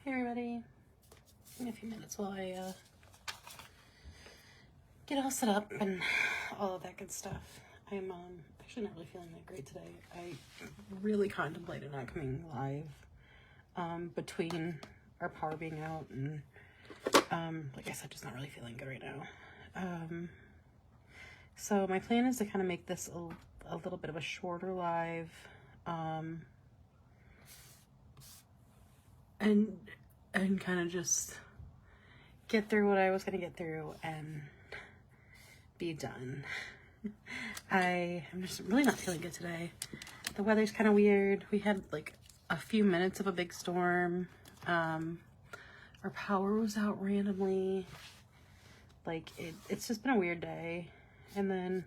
Hey everybody, give me a few minutes while I get all set up and all of that good stuff. I'm actually not really feeling that great today. I really contemplated not coming live between our power being out and like I said, just not really feeling good right now. So my plan is to kind of make this a little bit of a shorter live, and kind of just get through what I was going to get through and be done. I'm just really not feeling good today. The weather's kind of weird. We had like a few minutes of a big storm. Our power was out randomly. Like it's just been a weird day. And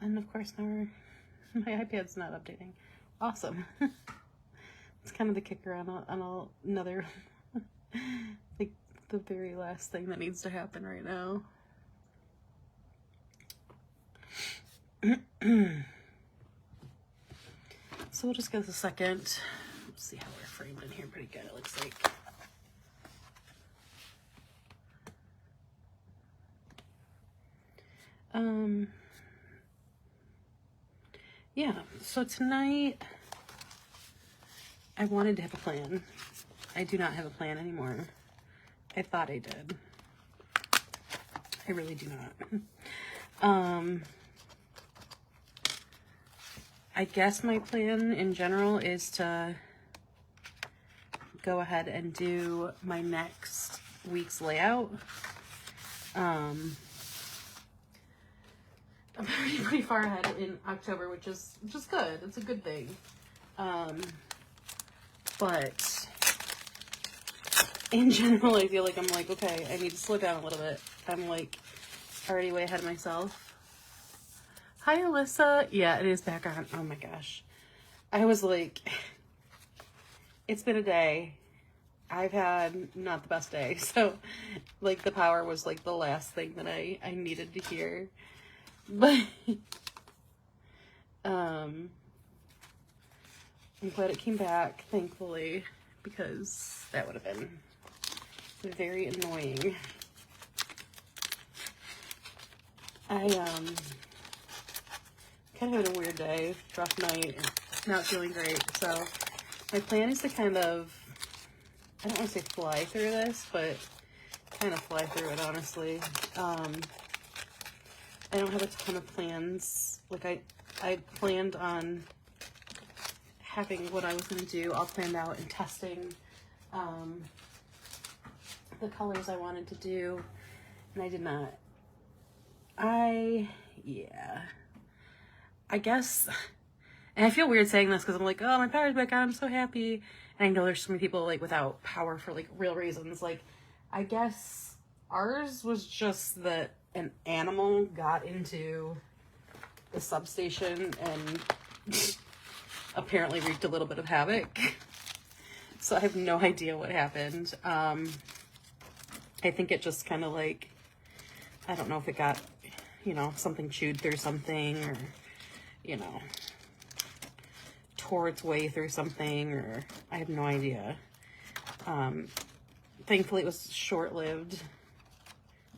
of course now my iPad's not updating. Awesome. It's kind of the kicker on another, like the very last thing that needs to happen right now. So we'll just give this a second. Let's see how we're framed in here. Pretty good, it looks like. Yeah, so tonight I wanted to have a plan. I do not have a plan anymore. I thought I did. I really do not. I guess my plan in general is to go ahead and do my next week's layout. I'm pretty far ahead in October, which is good. It's a good thing. But in general, I feel like I'm like, okay, I need to slow down a little bit. I'm like already way ahead of myself. Hi, Alyssa. Yeah, it is back on. Oh my gosh. I was like, it's been a day. I've had not the best day. So like the power was like the last thing that I needed to hear. But I'm glad it came back, thankfully, because that would have been very annoying. I kind of had a weird day, rough night, not feeling great. So my plan is to kind of, I don't want to say fly through this, but kind of fly through it, honestly. I don't have a ton of plans. Like I planned on having what I was going to do all planned out and testing the colors I wanted to do, and I did not. I guess, and I feel weird saying this because I'm like, oh, my power's back on, I'm so happy. And I know there's so many people like without power for like real reasons. Like, I guess ours was just that an animal got into the substation and apparently wreaked a little bit of havoc. So I have no idea what happened. I think it just kind of like, I don't know if it got, something chewed through something or, tore its way through something, or I have no idea. Thankfully it was short-lived,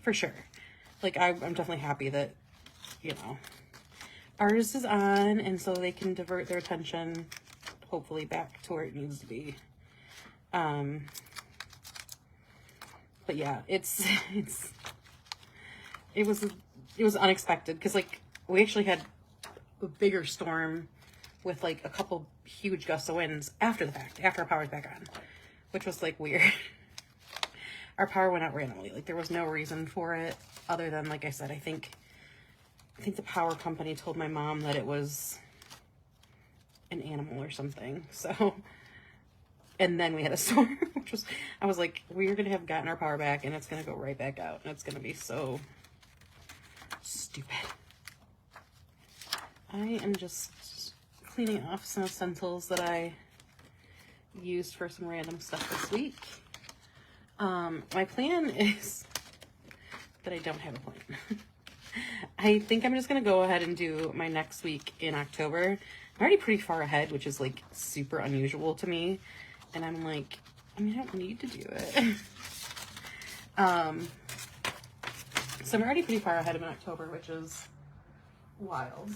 for sure. Like, I'm definitely happy that, ours is on, and so they can divert their attention, hopefully, back to where it needs to be. But yeah, it was unexpected, because, like, we actually had a bigger storm with, like, a couple huge gusts of winds after the fact, after our power's back on, which was, like, weird. Our power went out randomly. Like, there was no reason for it other than, like I said, I think the power company told my mom that it was an animal or something. So, and then we had a storm, which was, I was like, we're going to have gotten our power back and it's going to go right back out. And it's going to be so stupid. I am just cleaning off some stencils that I used for some random stuff this week. My plan is that I don't have a plan. I think I'm just going to go ahead and do my next week in October. I'm already pretty far ahead, which is like super unusual to me. And I'm like, I mean, I don't need to do it. So I'm already pretty far ahead in October, which is wild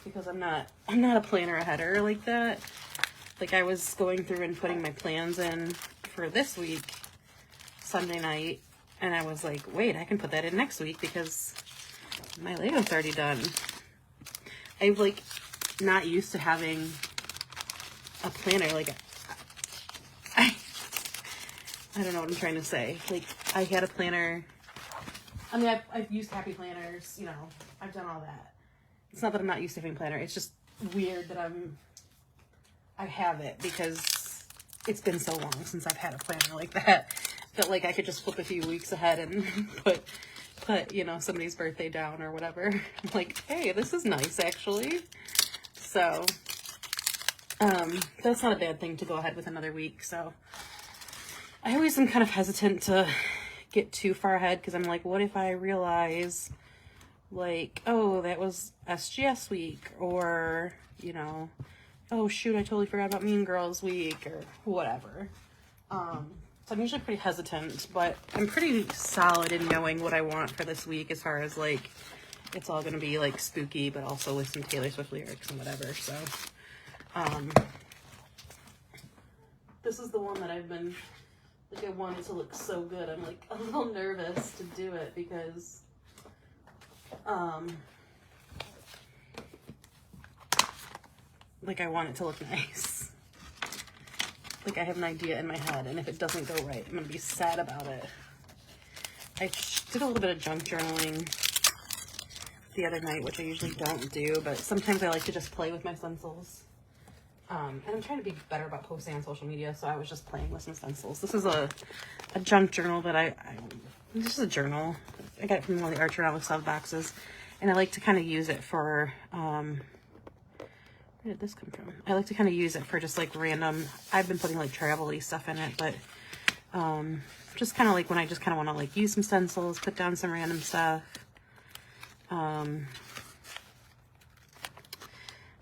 because I'm not a planner aheader like that. Like, I was going through and putting my plans in for this week, Sunday night, and I was like, wait, I can put that in next week because my Lego's already done. I'm like not used to having a planner. Like, I don't know what I'm trying to say. Like, I had a planner. I mean, I've used happy planners, you know, I've done all that. It's not that I'm not used to having a planner. It's just weird that I have it because it's been so long since I've had a planner like that like I could just flip a few weeks ahead and put, you know, somebody's birthday down or whatever. I'm like, hey, this is nice actually. So, that's not a bad thing to go ahead with another week. So I always am kind of hesitant to get too far ahead because I'm like, what if I realize like, oh, that was SGS week, or, you know, oh shoot, I totally forgot about Mean Girls week or whatever. So I'm usually pretty hesitant, but I'm pretty solid in knowing what I want for this week as far as like, it's all going to be like spooky, but also with some Taylor Swift lyrics and whatever. So, this is the one that I've been, like, I wanted to look so good. I'm like a little nervous to do it because, like, I want it to look nice. Like, I have an idea in my head, and if it doesn't go right, I'm gonna be sad about it. I did a little bit of junk journaling the other night, which I usually don't do, but sometimes I like to just play with my stencils. And I'm trying to be better about posting on social media, so I was just playing with some stencils. This is a junk journal that this is a journal. I got it from one of the Art Journal sub boxes, and I like to kind of use it for, where did this come from? I like to kind of use it for just like random, I've been putting like travel-y stuff in it, but just kind of like when I just kind of want to like use some stencils, put down some random stuff. I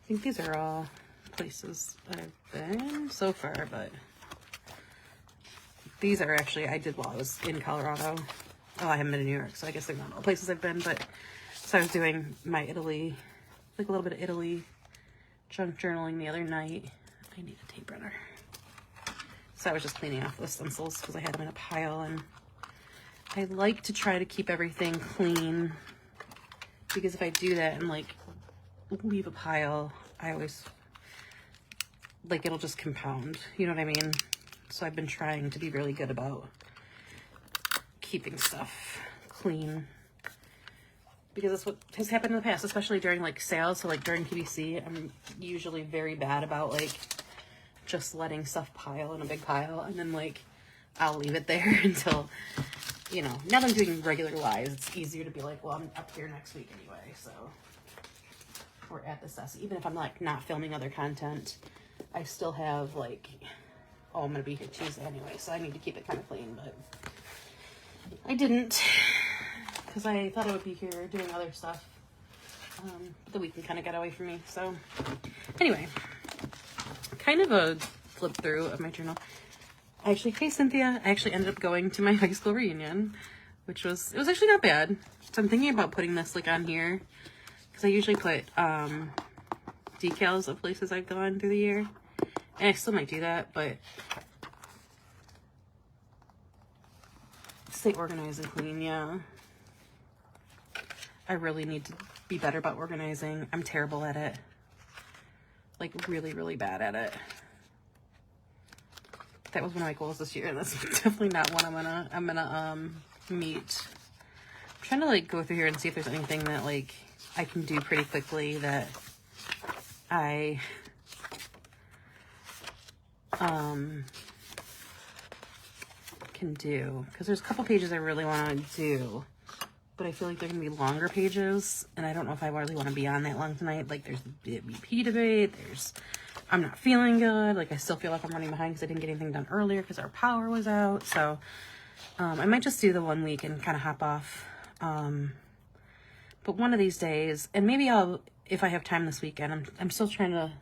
think these are all places I've been so far, but these are actually, I did while I was in Colorado. Oh, I haven't been in New York, so I guess they're not all places I've been, but so I was doing my Italy, like a little bit of Italy junk journaling the other night. I need a tape runner. So I was just cleaning off those stencils because I had them in a pile, and I like to try to keep everything clean because if I do that and like leave a pile, I always, like, it'll just compound, you know what I mean? So I've been trying to be really good about keeping stuff clean because that's what has happened in the past, especially during like sales. So like during PBC, I'm usually very bad about like just letting stuff pile in a big pile, and then like I'll leave it there until, you know, now that I'm doing regular lives, it's easier to be like, well, I'm up here next week anyway, so, or at the session, even if I'm like not filming other content, I still have like, oh, I'm gonna be here Tuesday anyway, so I need to keep it kind of clean, but I didn't because I thought I would be here doing other stuff. But the weekend kind of got away from me. So anyway, kind of a flip through of my journal. Actually, hey Cynthia, I actually ended up going to my high school reunion, which was, it was actually not bad. So I'm thinking about putting this like on here because I usually put decals of places I've gone through the year, and I still might do that, but stay organized and clean. Yeah, I really need to be better about organizing. I'm terrible at it, like really, really bad at it. That was one of my goals this year, and that's definitely not one I'm gonna meet. I'm trying to like go through here and see if there's anything that like I can do pretty quickly that I can do, because there's a couple pages I really want to do, but I feel like they're gonna be longer pages, and I don't know if I really want to be on that long tonight. Like there's the BP debate, I'm not feeling good, like I still feel like I'm running behind because I didn't get anything done earlier because our power was out. So I might just do the 1 week and kind of hop off, but one of these days, and maybe I'll, if I have time this weekend, I'm still trying to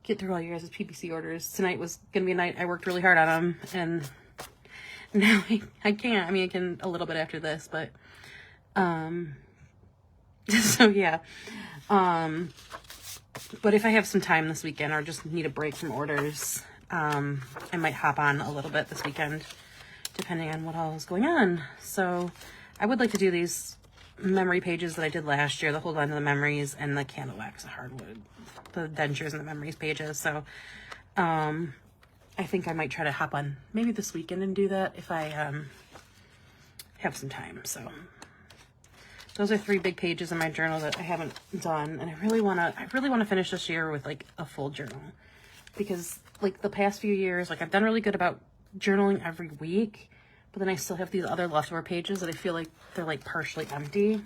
get through all your guys' PPC orders. Tonight was going to be a night I worked really hard on them, and now I can't. I mean, I can a little bit after this, but, so yeah. But if I have some time this weekend or just need a break from orders, I might hop on a little bit this weekend, depending on what all is going on. So I would like to do these memory pages that I did last year, the hold on to the memories and the candle wax, the hardwood, the dentures and the memories pages. So I think I might try to hop on maybe this weekend and do that if I have some time. So those are 3 big pages in my journal that I haven't done, and I really want to finish this year with like a full journal, because like the past few years, like I've done really good about journaling every week, but then I still have these other leftover pages that I feel like they're like partially empty.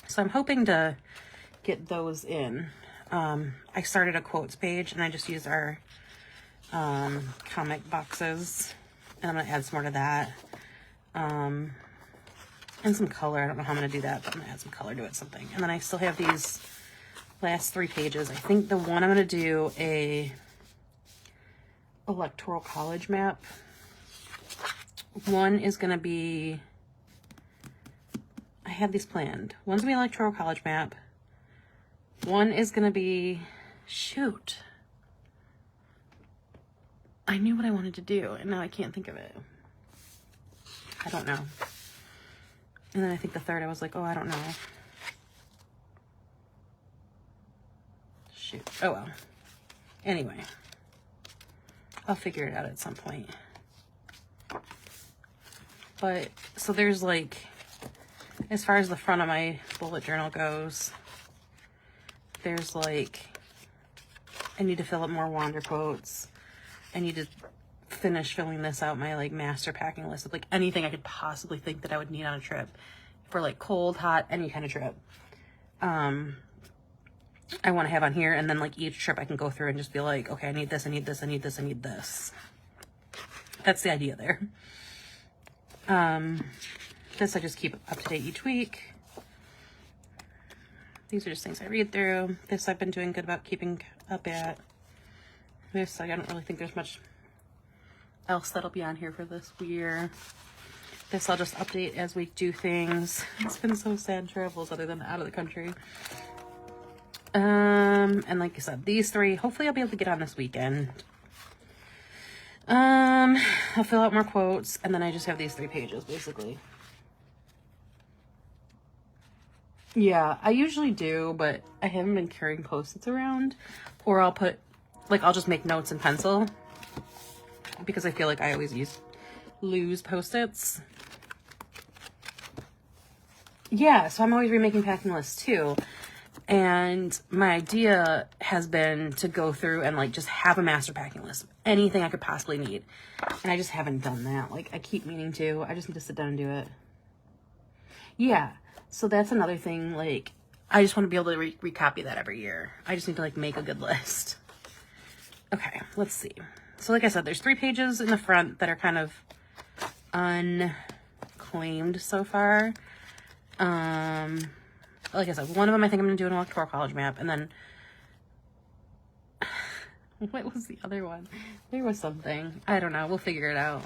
So I'm hoping to get those in. I started a quotes page, and I just used our comic boxes, and I'm gonna add some more to that. And some color. I don't know how I'm going to do that, but I'm going to add some color to it, something. And then I still have these last 3 pages. I think the one I'm going to do a electoral college map. One is going to be, I had these planned. One's going to be electoral college map. One is going to be, shoot. I knew what I wanted to do, and now I can't think of it. I don't know. And then I think the third, I was like, oh, I don't know. Shoot. Oh, well. Anyway. I'll figure it out at some point. But, so there's like, as far as the front of my bullet journal goes, there's like, I need to fill up more wander quotes. I need to finish filling this out, my like master packing list of like anything I could possibly think that I would need on a trip, for like cold, hot, any kind of trip. I want to have on here, and then like each trip I can go through and just be like, okay, I need this, I need this, I need this, I need this. That's the idea there. This I just keep up to date each week. These are just things I read through. This I've been doing good about keeping up at. This, I don't really think there's much else that'll be on here for this year. This I'll just update as we do things. It's been so sad travels other than out of the country. And like I said, these 3, hopefully I'll be able to get on this weekend. I'll fill out more quotes, and then I just have these 3 pages basically. Yeah, I usually do, but I haven't been carrying Post-its around, or I'll put, like, I'll just make notes in pencil, because I feel like I always lose Post-its. Yeah, so I'm always remaking packing lists too. And my idea has been to go through and like just have a master packing list of anything I could possibly need. And I just haven't done that. Like I keep meaning to. I just need to sit down and do it. Yeah, so that's another thing. Like I just want to be able to recopy that every year. I just need to like make a good list. Okay, let's see. So like I said, there's 3 pages in the front that are kind of unclaimed so far. Like I said, one of them I think I'm going to do an electoral college map, and then what was the other one? There was something. I don't know. We'll figure it out.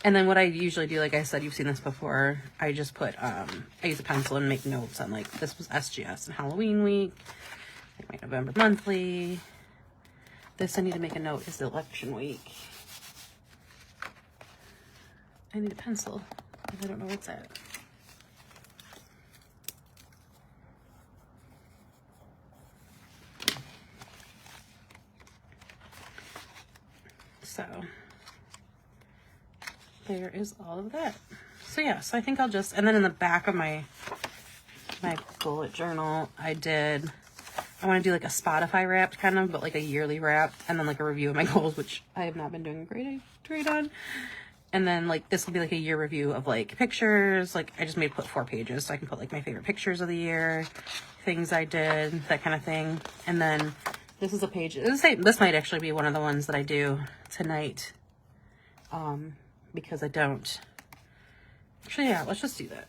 And then what I usually do, like I said, you've seen this before, I just put, I use a pencil and make notes on, like, this was SGS and Halloween week, like my November monthly. This I need to make a note is the election week. I need a pencil. I don't know what's at. So there is all of that. So yeah, so I think I'll just, and then in the back of my bullet journal, I want to do like a Spotify wrapped kind of, but like a yearly wrap, and then like a review of my goals, which I have not been doing a great on. And then like this will be like a year review of like pictures. Like I just made put 4 pages, so I can put like my favorite pictures of the year, things I did, that kind of thing. And then this is a page. This might actually be one of the ones that I do tonight, because I don't. Actually, yeah, let's just do that.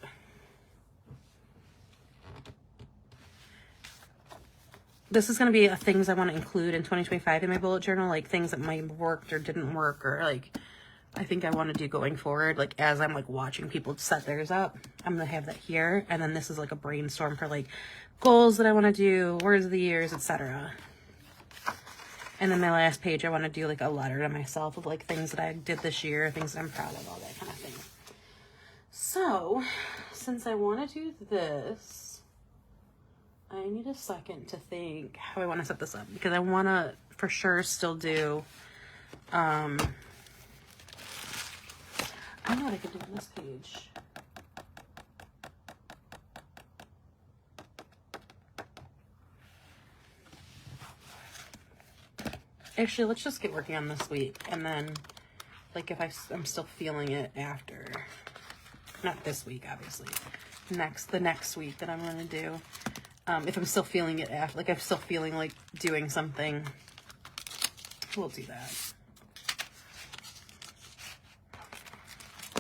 this is going to be things I want to include in 2025 in my bullet journal, like things that might have worked or didn't work, or like I think I want to do going forward. Like as I'm like watching people set theirs up, I'm going to have that here. And then this is like a brainstorm for like goals that I want to do, words of the years, etc. And then my last page, I want to do like a letter to myself of like things that I did this year, things that I'm proud of, all that kind of thing. So since I want to do this, I need a second to think how I want to set this up, because I want to for sure still do, I don't know what I could do on this page. Actually, let's just get working on this week, and then like if I'm still feeling it after, not this week, obviously, the next week that I'm going to do. If I'm still feeling it after, like I'm still feeling like doing something, we'll do that.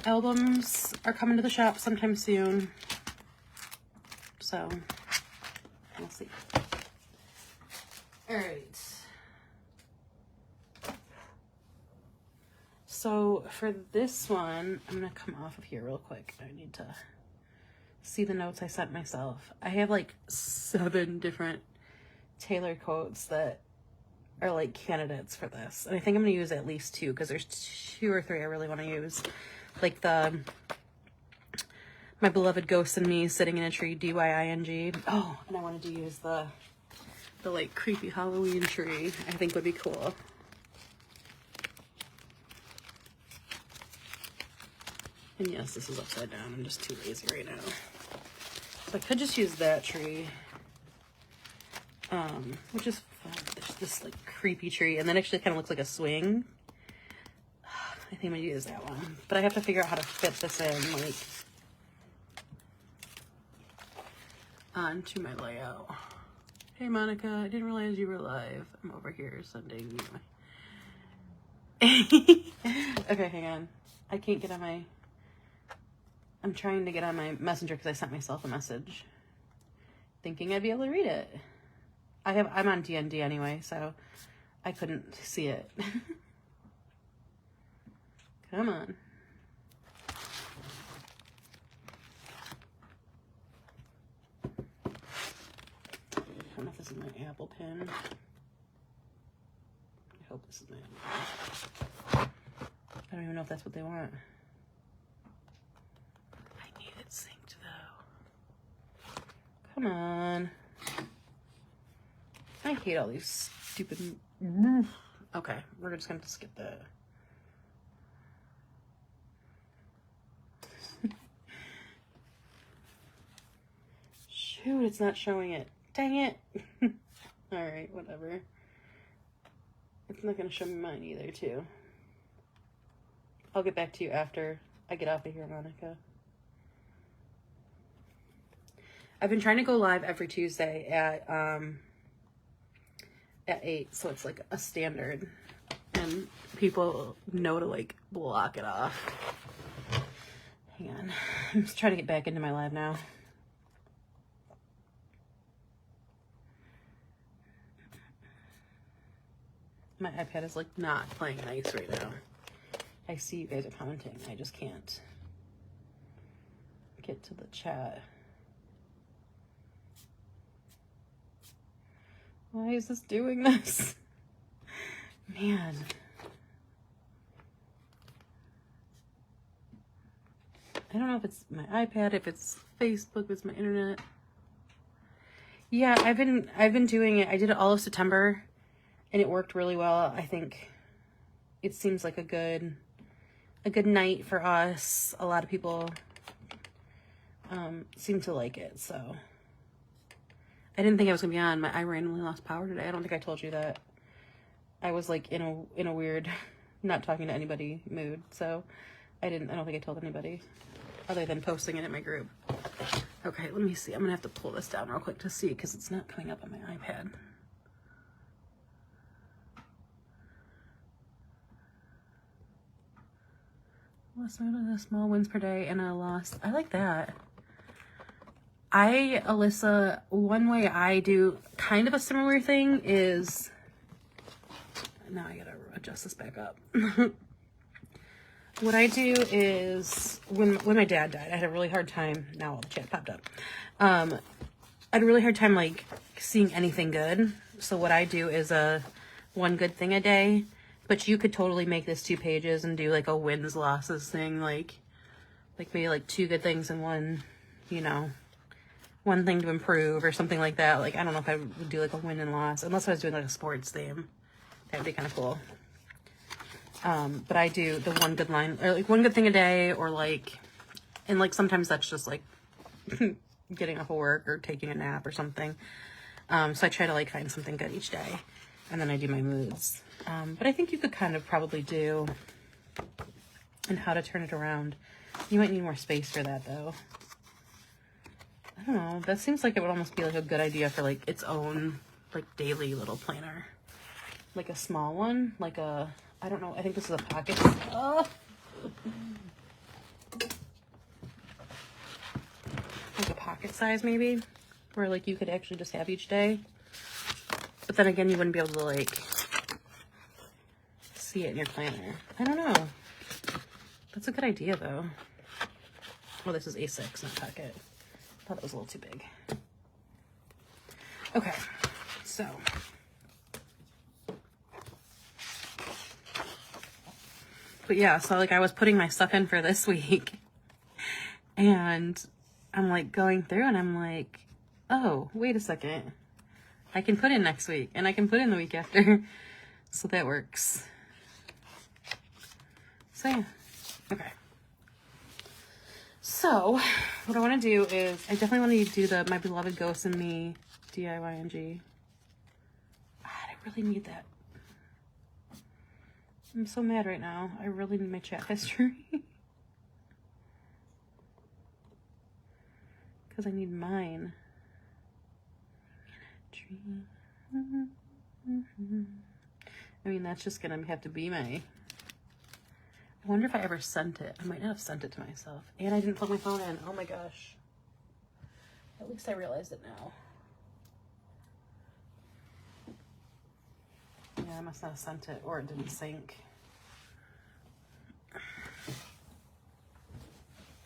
Albums are coming to the shop sometime soon, so we'll see. All right. So for this one, I'm going to come off of here real quick. I need to see the notes I sent myself. I have like 7 different tailored quotes that are like candidates for this. And I think I'm going to use at least 2, because there's 2 or 3 I really want to use. Like my beloved ghost and me sitting in a tree, DYING. Oh, and I wanted to use the like creepy Halloween tree. I think would be cool. And yes, this is upside down. I'm just too lazy right now. So I could just use that tree, which is fun. There's this like creepy tree, and then actually kind of looks like a swing. I think I'm gonna use that one, but I have to figure out how to fit this in like onto my layout. Hey Monica, I didn't realize you were live. I'm over here sending you my. Okay, hang on. I can't get on my. I'm trying to get on my messenger because I sent myself a message thinking I'd be able to read it. I'm on DND anyway, so I couldn't see it. Come on. I don't know if this is my Apple Pen. I hope this is my Apple Pen. I don't even know if that's what they want. I need it synced though. Come on. I hate all these stupid... Okay, we're just gonna skip that. Shoot, it's not showing it. Dang it. Alright, whatever. It's not gonna show me mine either, too. I'll get back to you after I get off of here, Monica. I've been trying to go live every Tuesday at 8, so it's like a standard, and people know to like block it off. Hang on, I'm just trying to get back into my live now. My iPad is like not playing nice right now. I see you guys are commenting, I just can't get to the chat. Why is this doing this? Man. I don't know if it's my iPad, if it's Facebook, if it's my internet. Yeah, I've been doing it. I did it all of September and it worked really well. I think it seems like a good night for us. A lot of people seem to like it, so I didn't think I was gonna be on. I randomly lost power today. I don't think I told you that. I was like in a weird, not talking to anybody mood. So I don't think I told anybody other than posting it in my group. Okay, let me see. I'm gonna have to pull this down real quick to see because it's not coming up on my iPad. Less than a small wins per day and a loss. I like that. Alyssa, one way I do kind of a similar thing is, now I gotta adjust this back up. What I do is, when my dad died, I had a really hard time, now all the chat popped up. I had a really hard time, like, seeing anything good. So what I do is one good thing a day, but you could totally make this 2 pages and do, like, a wins, losses thing, like maybe, like, 2 good things and one, you know, one thing to improve or something like that. Like, I don't know if I would do, like, a win and loss, unless I was doing, like, a sports theme. That would be kind of cool. But I do the one good line, or like one good thing a day, or like, and like sometimes that's just like getting off of work or taking a nap or something. So I try to like find something good each day, and then I do my moods. But I think you could kind of probably do, and how to turn it around. You might need more space for that though. I don't know. That seems like it would almost be like a good idea for like its own like daily little planner. Like a small one, like a, I don't know, I think this is a pocket. Oh. Like a pocket size maybe, where like you could actually just have each day. But then again, you wouldn't be able to like see it in your planner. I don't know. That's a good idea though. Oh, this is A6, not pocket. I thought it was a little too big. Okay, so. But yeah, so like I was putting my stuff in for this week and I'm like going through and I'm like, oh, wait a second. I can put in next week and I can put in the week after. So that works. So yeah, okay. So what I want to do is, I definitely want to do the My Beloved Ghost and Me DIYNG. God, I really need that. I'm so mad right now. I really need my chat history. Because I need mine. I mean, that's just going to have to be my... I wonder if I ever sent it. I might not have sent it to myself. And I didn't plug my phone in. Oh my gosh. At least I realized it now. Yeah, I must not have sent it, or it didn't sync.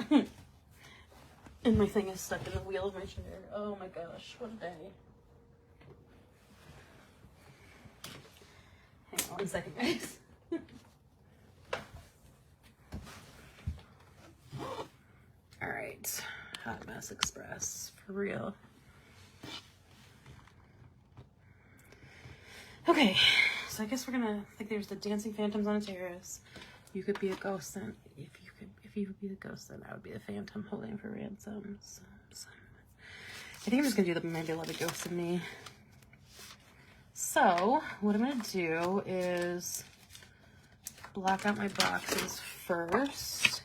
And my thing is stuck in the wheel of my chair. Oh my gosh, what a day. Hang on 1 second, guys. Alright, Hot Mess Express, for real. Okay, so I guess we're gonna, like, there's the Dancing Phantoms on a Terrace. You could be a ghost then. If you would be the ghost, then I would be the phantom holding for ransom. So, I think I'm just gonna do the My Beloved Ghost and Me. So what I'm gonna do is block out my boxes first,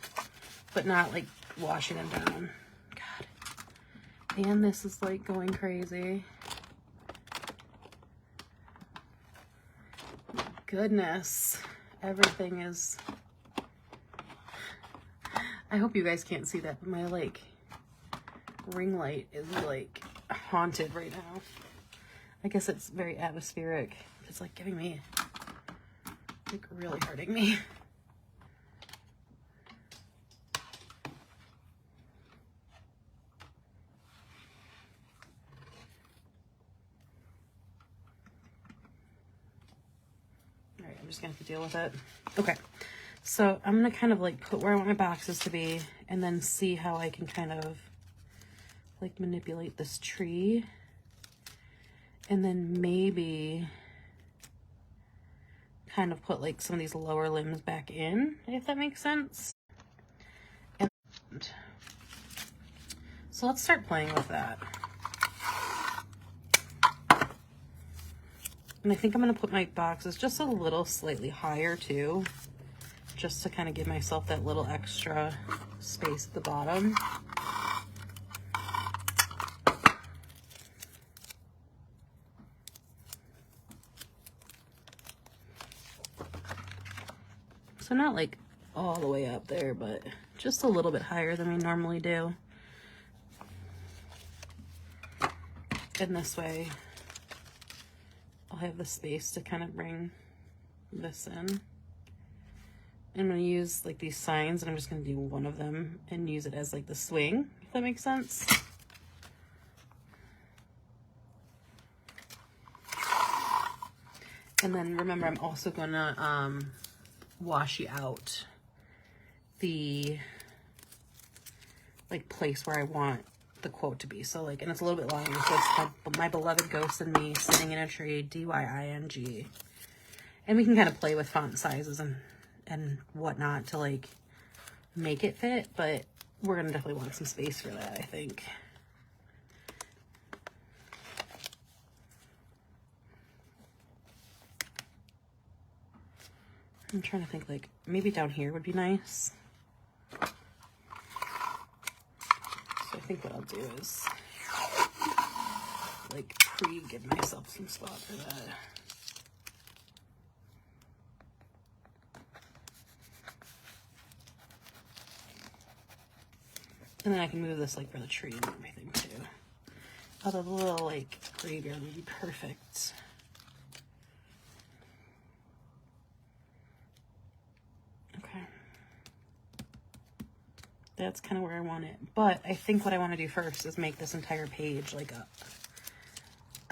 but not like washing them down. God, and this is like going crazy. Goodness, everything is, I hope you guys can't see that, but my like ring light is like haunted right now. I guess it's very atmospheric. It's like giving me, like really hurting me. All right, I'm just gonna have to deal with it. Okay, so I'm gonna kind of like put where I want my boxes to be and then see how I can kind of like manipulate this tree. And then maybe kind of put like some of these lower limbs back in, if that makes sense. And so let's start playing with that. And I think I'm gonna put my boxes just a little slightly higher too, just to kind of give myself that little extra space at the bottom. So not like all the way up there, but just a little bit higher than we normally do. And this way I'll have the space to kind of bring this in. I'm going to use like these signs, and I'm just going to do one of them and use it as like the swing, if that makes sense. And then remember, I'm also going to washi out the like place where I want the quote to be. So like, and it's a little bit longer, so it's my beloved ghost and me sitting in a tree, DYING. And we can kind of play with font sizes and whatnot to like make it fit, but we're gonna definitely want some space for that, I think. I'm trying to think, like maybe down here would be nice. So I think what I'll do is like give myself some spot for that. And then I can move this like for the tree and everything too. Although the little like graveyard would be perfect. Okay. That's kind of where I want it. But I think what I want to do first is make this entire page like a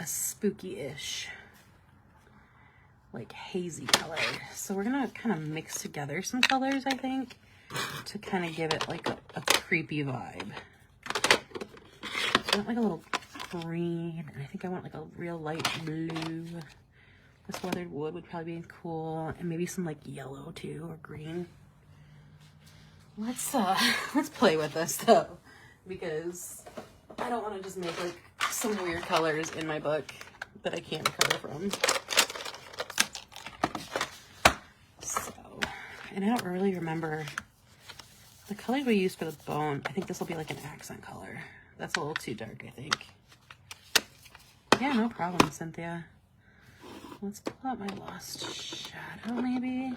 spooky-ish, like hazy color. So we're gonna kind of mix together some colors, I think, to kind of give it like a creepy vibe. I want like a little green, and I think I want like a real light blue. This weathered wood would probably be cool, and maybe some like yellow too, or green. Let's play with this though, because I don't want to just make like some weird colors in my book that I can't recover from. So, and I don't really remember the color we used for the bone. I think this will be like an accent color. That's a little too dark, I think. Yeah, no problem, Cynthia. Let's pull out my lost shadow, maybe.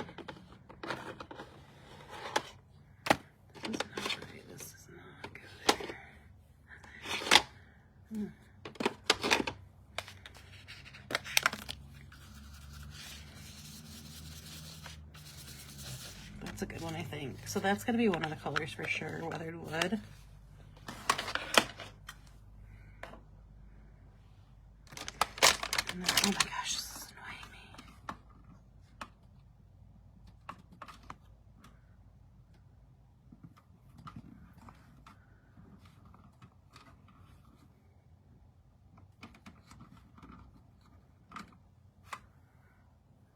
This is not good. That's a good one, I think. So that's going to be one of the colors for sure, weathered wood. And then, oh my gosh, this is annoying me.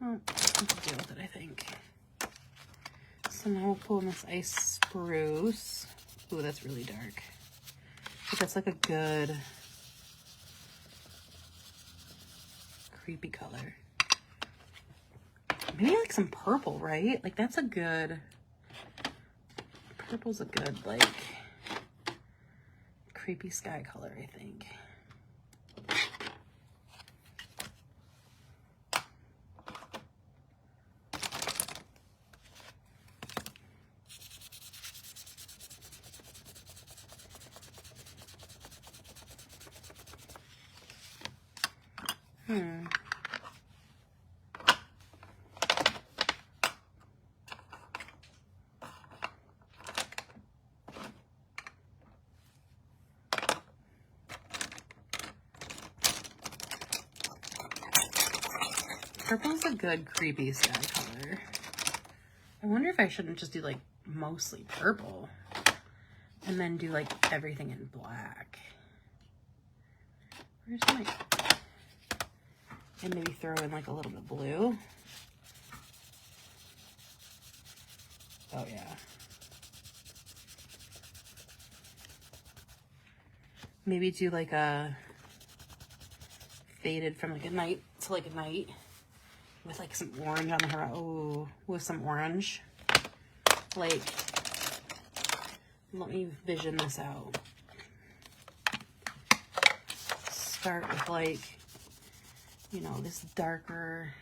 Oh, let's deal with it, I think. So now we'll pull in this ice spruce. Ooh, that's really dark. But that's like a good creepy color. Maybe like some purple, right? Like that's a good, purple's a good like creepy sky color, I think. Purple's a good creepy sky color. I wonder if I shouldn't just do like mostly purple and then do like everything in black. Where's my... And maybe throw in like a little bit of blue. Oh yeah. Maybe do like a faded from like a night to like a night with like some orange on the horizon. Oh, with some orange. Like, let me vision this out. Start with like, you know, this darker,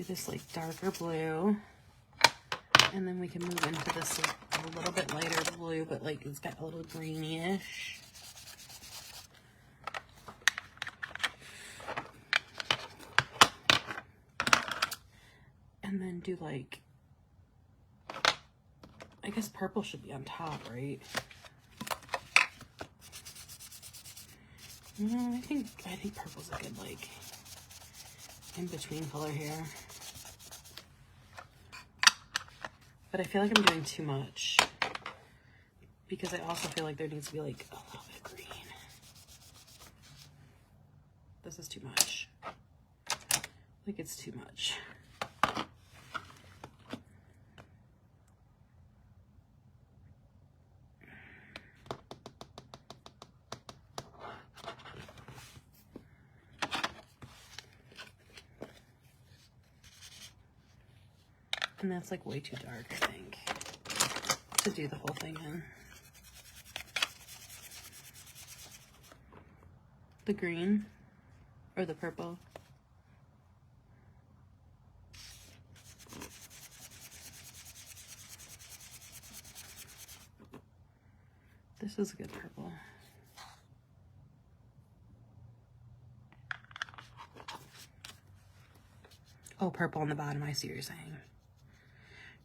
this like darker blue, and then we can move into this like a little bit lighter blue, but like it's got a little greenish. And then do like, I guess purple should be on top, right? No, I think purple's a good like in between color here. But I feel like I'm doing too much because I also feel like there needs to be like a little bit of green. This is too much. Like it's too much. And that's like way too dark, I think, to do the whole thing in. The green or the purple. This is a good purple. Oh, purple on the bottom, I see what you're saying.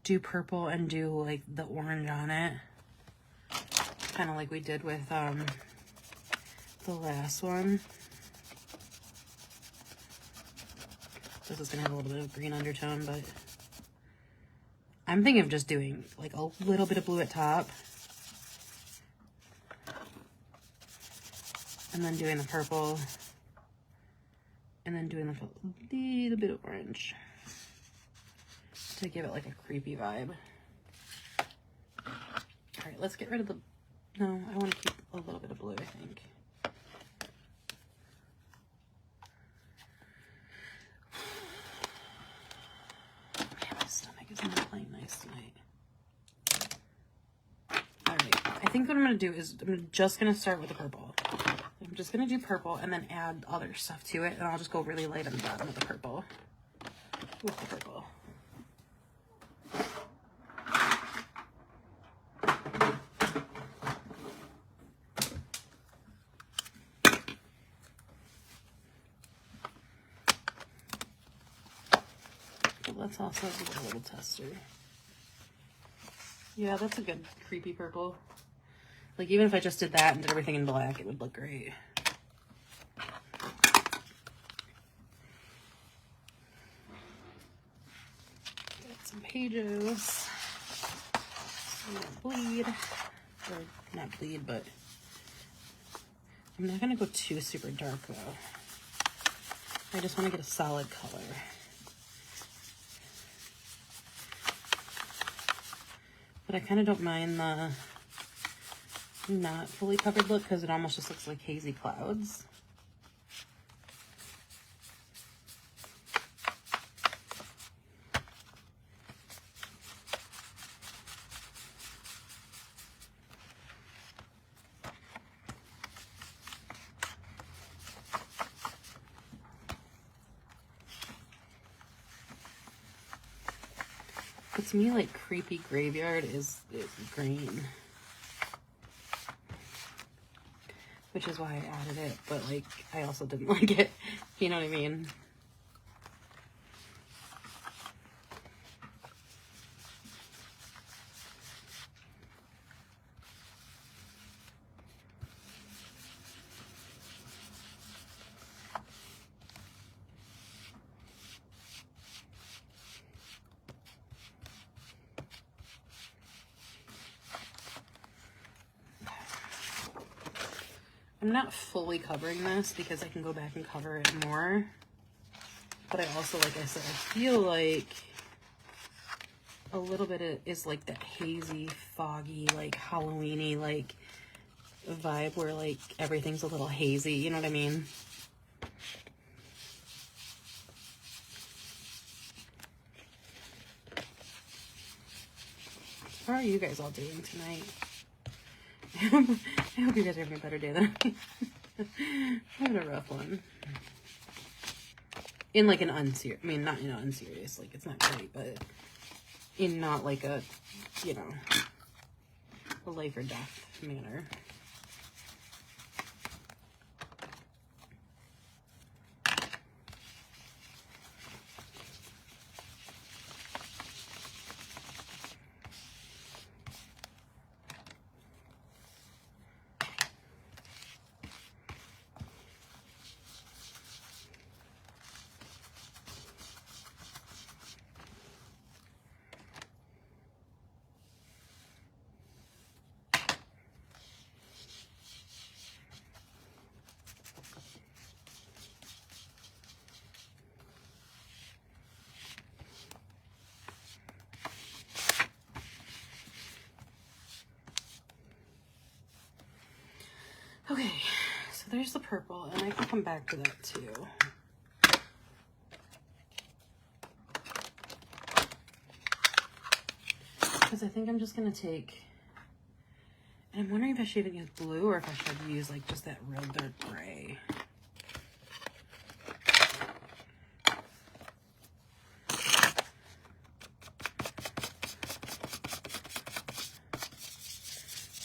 Do purple and do like the orange on it, kind of like we did with the last one. This is gonna have a little bit of green undertone, but I'm thinking of just doing like a little bit of blue at top and then doing the purple and then doing like a little bit of orange to give it like a creepy vibe. All right, let's get rid of the, no, I want to keep a little bit of blue, I think. Man, my stomach is not playing nice tonight. All right, I think what I'm gonna do is I'm just gonna start with the purple. I'm just gonna do purple and then add other stuff to it, and I'll just go really light on the bottom of the purple with the purple. Let's also do a little tester. Yeah, that's a good creepy purple. Like even if I just did that and did everything in black, it would look great. Got some pages. Bleed. Or not bleed, but I'm not gonna go too super dark though. I just want to get a solid color. But I kind of don't mind the not fully covered look because it almost just looks like hazy clouds. But to me, like creepy graveyard is green. Which is why I added it, but like I also didn't like it. You know what I mean? I'm not fully covering this because I can go back and cover it more. But I also, like I said, I feel like a little bit is like that hazy, foggy, like Halloween-y, like vibe where like everything's a little hazy. You know what I mean? How are you guys all doing tonight? I hope you guys are having a better day than me. I'm having a rough one. in like an unserious, I mean, not in an unserious, like it's not great, but in not like a, you know, a life or death manner. Okay, so there's the purple, and I can come back to that too. Because I think I'm just going to take, and I'm wondering if I should even use blue or if I should use like just that real dark gray.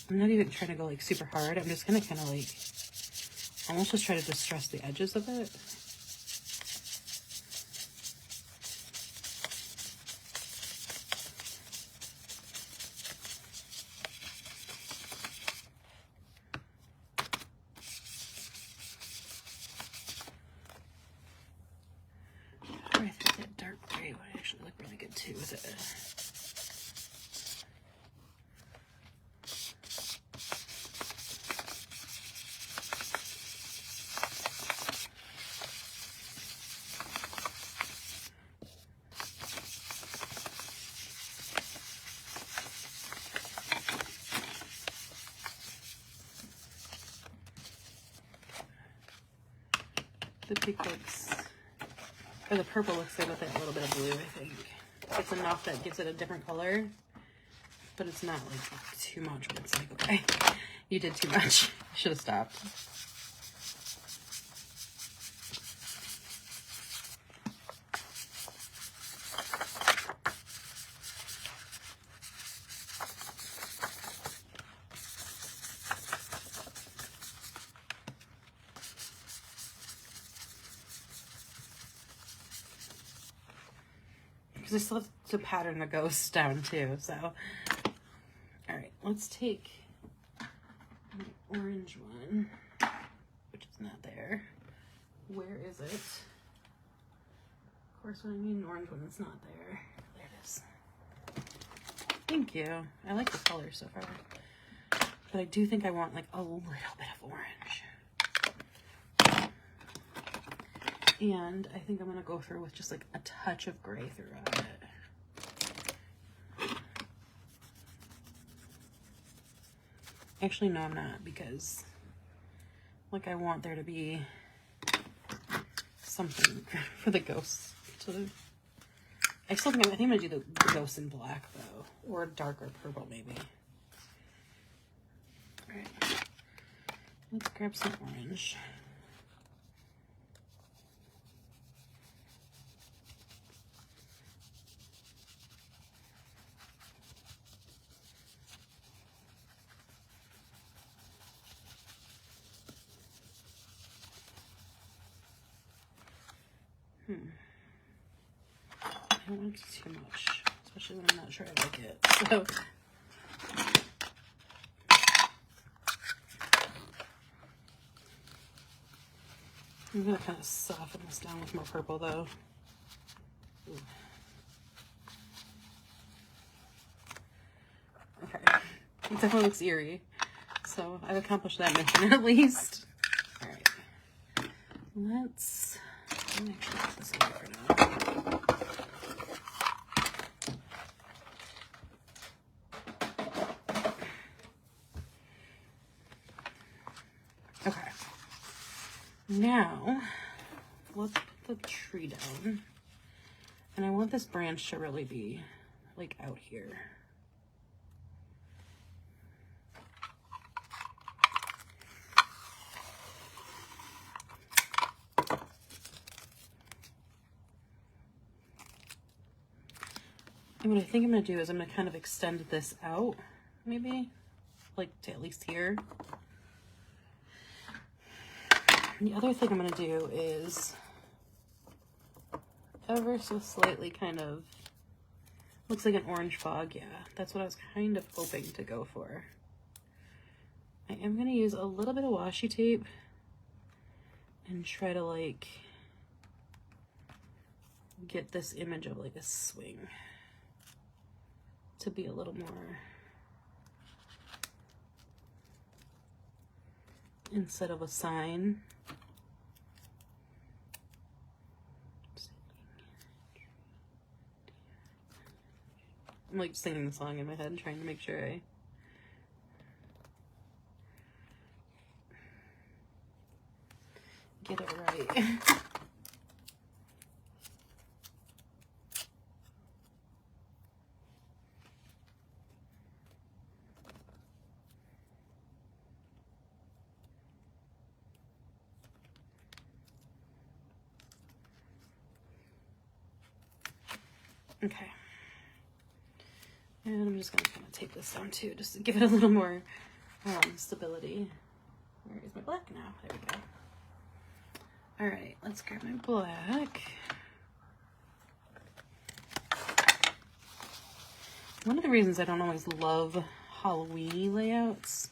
I'm not even trying to go like super hard. I'm just gonna kind of like almost just try to distress the edges of it. I think that dark gray would actually look really good too with it. The pink looks, or the purple looks good with it, a little bit of blue, I think. It's enough that gives it a different color, but it's not like too much where it's like, okay, you did too much. Should have stopped. Because I still have to pattern the ghosts down too, so. All right, let's take the orange one, which is not there. Where is it? Of course, when I need an orange one, it's not there. There it is. Thank you. I like the color so far. But I do think I want like a little bit of orange. And I think I'm gonna go through with just like a touch of gray throughout it. Actually, no, I'm not, because like I want there to be something for the ghosts to. I think I'm gonna do the ghosts in black though, or darker purple maybe. All right, let's grab some orange. I don't want it too much, especially when I'm not sure I like it. So I'm gonna kind of soften this down with more purple though. Ooh. Okay, it definitely looks eerie. So I've accomplished that mission at least. All right, let's actually put this away for now. Okay, now let's put the tree down, and I want this branch to really be like out here. And what I think I'm going to do is I'm going to kind of extend this out, maybe, like to at least here. And the other thing I'm going to do is ever so slightly kind of, looks like an orange fog. Yeah, that's what I was kind of hoping to go for. I am going to use a little bit of washi tape and try to like get this image of like a swing to be a little more, instead of a sign. I'm like singing the song in my head and trying to make sure I get it right. Okay. And I'm just going to kind of tape this down too, just to give it a little more stability. Where is my black now? There we go. All right, let's grab my black. One of the reasons I don't always love Halloween layouts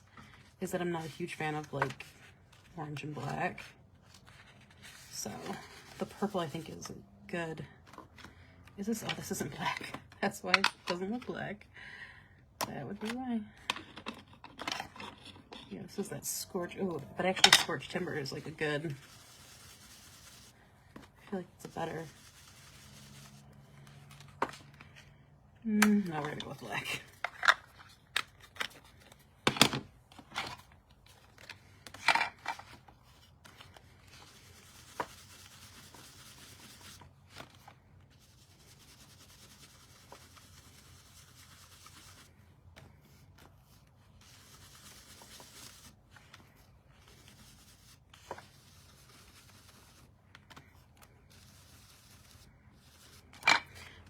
is that I'm not a huge fan of like orange and black. So the purple I think is good. Is this? Oh, this isn't black. That's why it doesn't look black. That would be why. Yeah, this is that scorch. Oh, but actually scorched timber is like a good. I feel like it's a better. No, we're gonna go with black.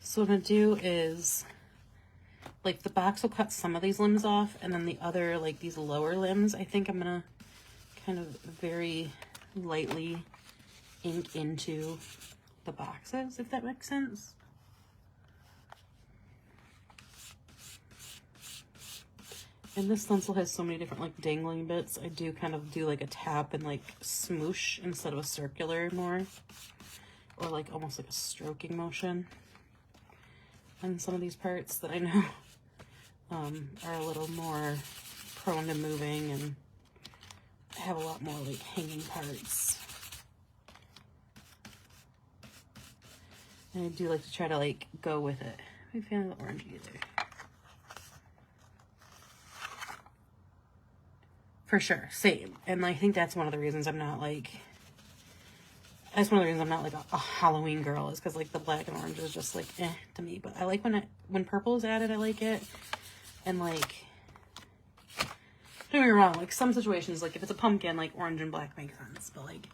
So what I'm gonna do is, like, the box will cut some of these limbs off, and then the other, like these lower limbs, I think I'm gonna kind of very lightly ink into the boxes, if that makes sense. And this stencil has so many different like dangling bits. I do kind of do like a tap and like smoosh instead of a circular more, or like almost like a stroking motion. And some of these parts that I know are a little more prone to moving and have a lot more like hanging parts. And I do like to try to like go with it. I'm a fan of the orange either. For sure, same. And I think that's one of the reasons I'm not like, that's one of the reasons I'm not like a Halloween girl, is because like the black and orange is just like to me. But I like when purple is added, I like it. And like, don't get me wrong, like some situations, like if it's a pumpkin, like orange and black makes sense. But like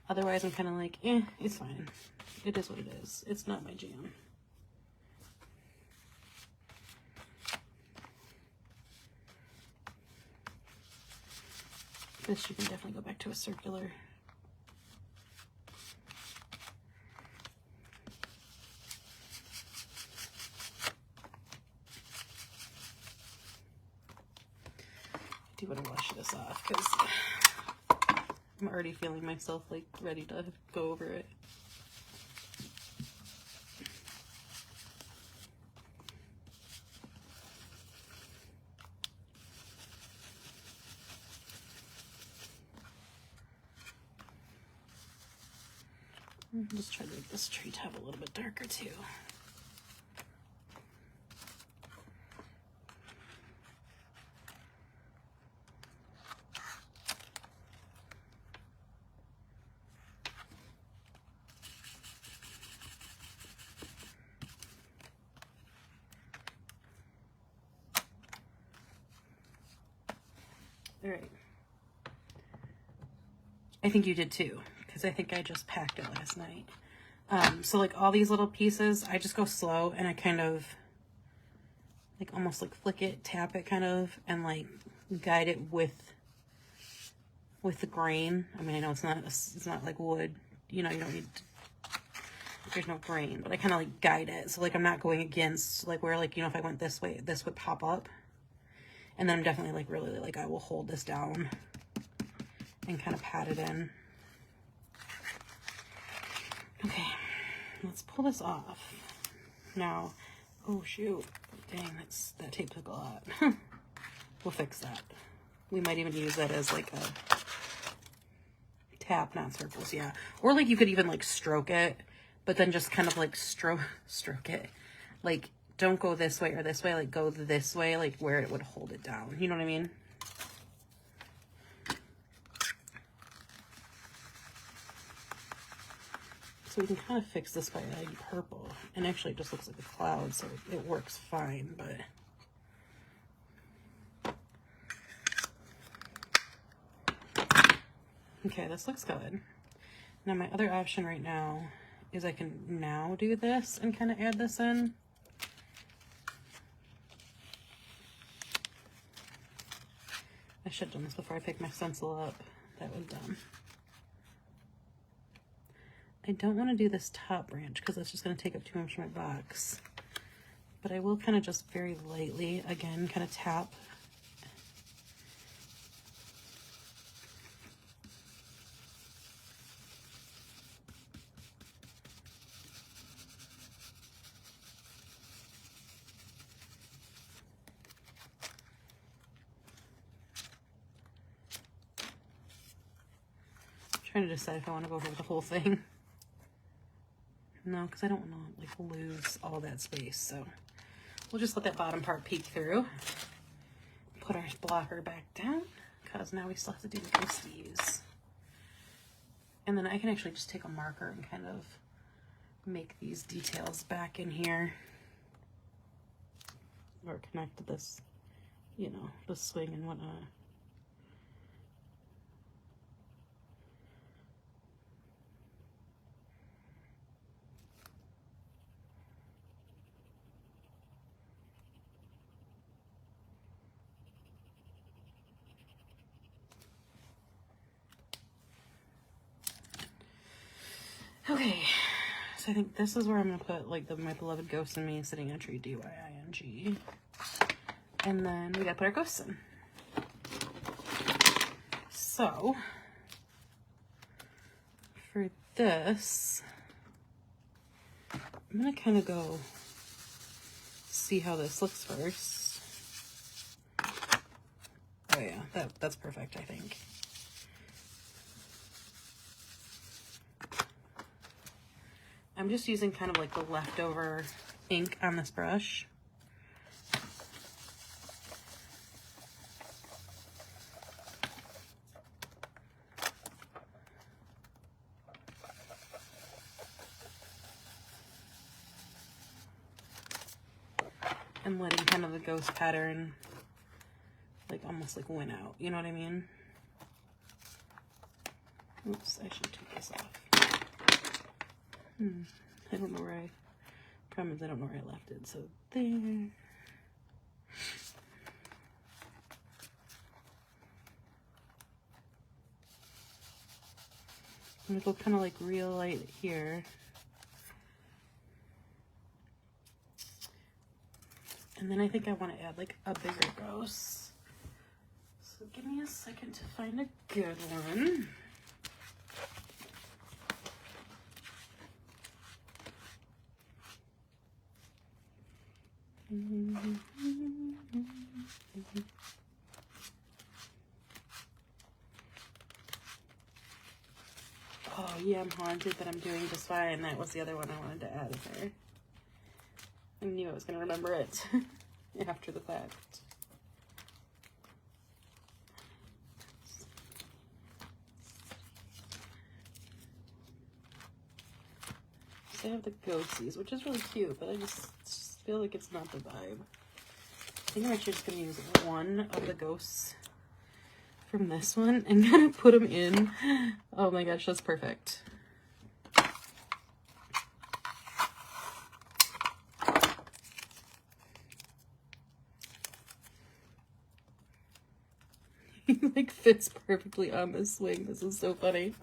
otherwise I'm kind of like, it's fine. It is what it is. It's not my jam. This you can definitely go back to a circular. I do want to wash this off because I'm already feeling myself like ready to go over it. Just try to make this tree tab a little bit darker too. All right. I think you did too, because I think I just packed it last night. So like all these little pieces, I just go slow and I kind of like almost like flick it, tap it kind of, and like guide it with the grain. I mean, I know it's not like wood, you know, you don't need to, there's no grain, but I kind of like guide it. So like I'm not going against like where, like, you know, if I went this way, this would pop up. And then I'm definitely like really like, I will hold this down and kind of pat it in. Okay, let's pull this off. Now, oh shoot, dang, that tape took a lot. We'll fix that. We might even use that as like a tap, not circles, yeah. Or like you could even like stroke it, but then just kind of like stroke it. Like, don't go this way or this way, like go this way, like where it would hold it down. You know what I mean? So we can kind of fix this by adding purple. And actually it just looks like a cloud, so it works fine, but... Okay, this looks good. Now my other option right now is I can now do this and kind of add this in. I should have done this before I picked my stencil up. That was dumb. I don't want to do this top branch because that's just going to take up too much of my box. But I will kind of just very lightly, again, kind of tap. Trying to decide if I want to go over the whole thing. No, because I don't want to like lose all that space. So we'll just let that bottom part peek through. Put our blocker back down because now we still have to do the ghosties. And then I can actually just take a marker and kind of make these details back in here. Or connect to this, you know, the swing and whatnot. Okay, so I think this is where I'm going to put like my beloved ghost and me sitting in a tree, D-Y-I-N-G. And then we got to put our ghosts in. So, for this, I'm going to kind of go see how this looks first. Oh yeah, that's perfect, I think. I'm just using kind of like the leftover ink on this brush. And letting kind of the ghost pattern like almost like win out, you know what I mean? Oops, I should take this off. I don't know where problem is I don't know where I left it, so there. I'm gonna go kind of like real light here. And then I think I want to add like a bigger ghost. So give me a second to find a good one. Oh yeah, I'm haunted, but I'm doing just fine. That was the other one I wanted to add there. I knew I was going to remember it after the fact. So I have the ghosties, which is really cute, but I just feel like it's not the vibe. I think I'm actually just going to use one of the ghosts from this one and kind of put them in. Oh my gosh, that's perfect. He like fits perfectly on this swing. This is so funny.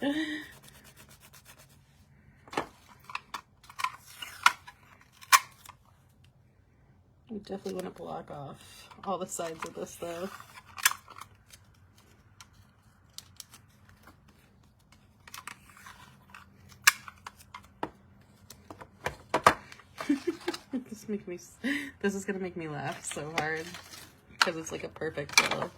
We definitely want to block off all the sides of this though. This is gonna make me laugh so hard because it's like a perfect pillow.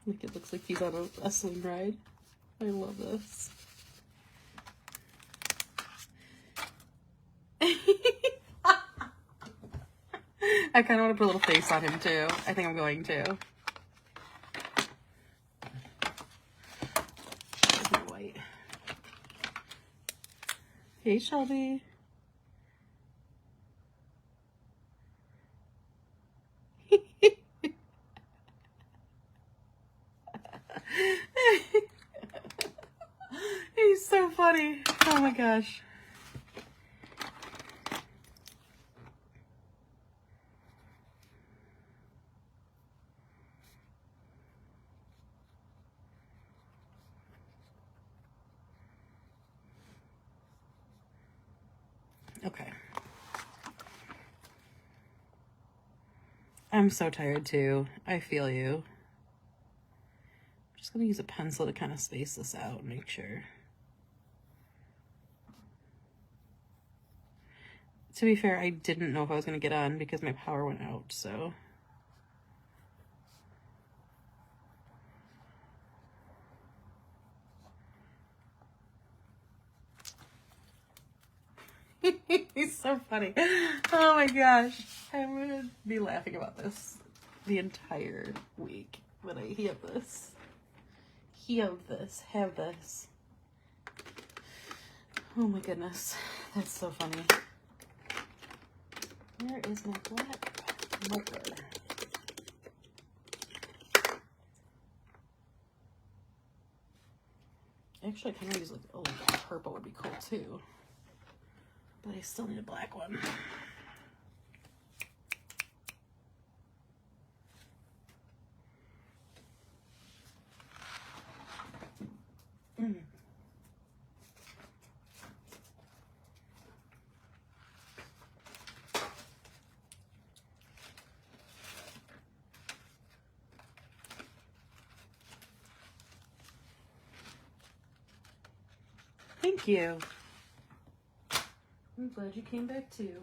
Like it looks like he's on a swing ride. I love this. I kind of want to put a little face on him too. I think I'm going to. There's my white. Hey, Shelby. He's so funny. Oh my gosh. Okay. I'm so tired too. I feel you. I'm just gonna use a pencil to kind of space this out and make sure. To be fair, I didn't know if I was gonna get on because my power went out, so. He's so funny. Oh my gosh. I'm gonna be laughing about this the entire week when I hear this. Have this. Oh my goodness. That's so funny. Where is my black marker? Actually, I kind of use like, oh, like a purple would be cool too. But I still need a black one. Thank you. I'm glad you came back too.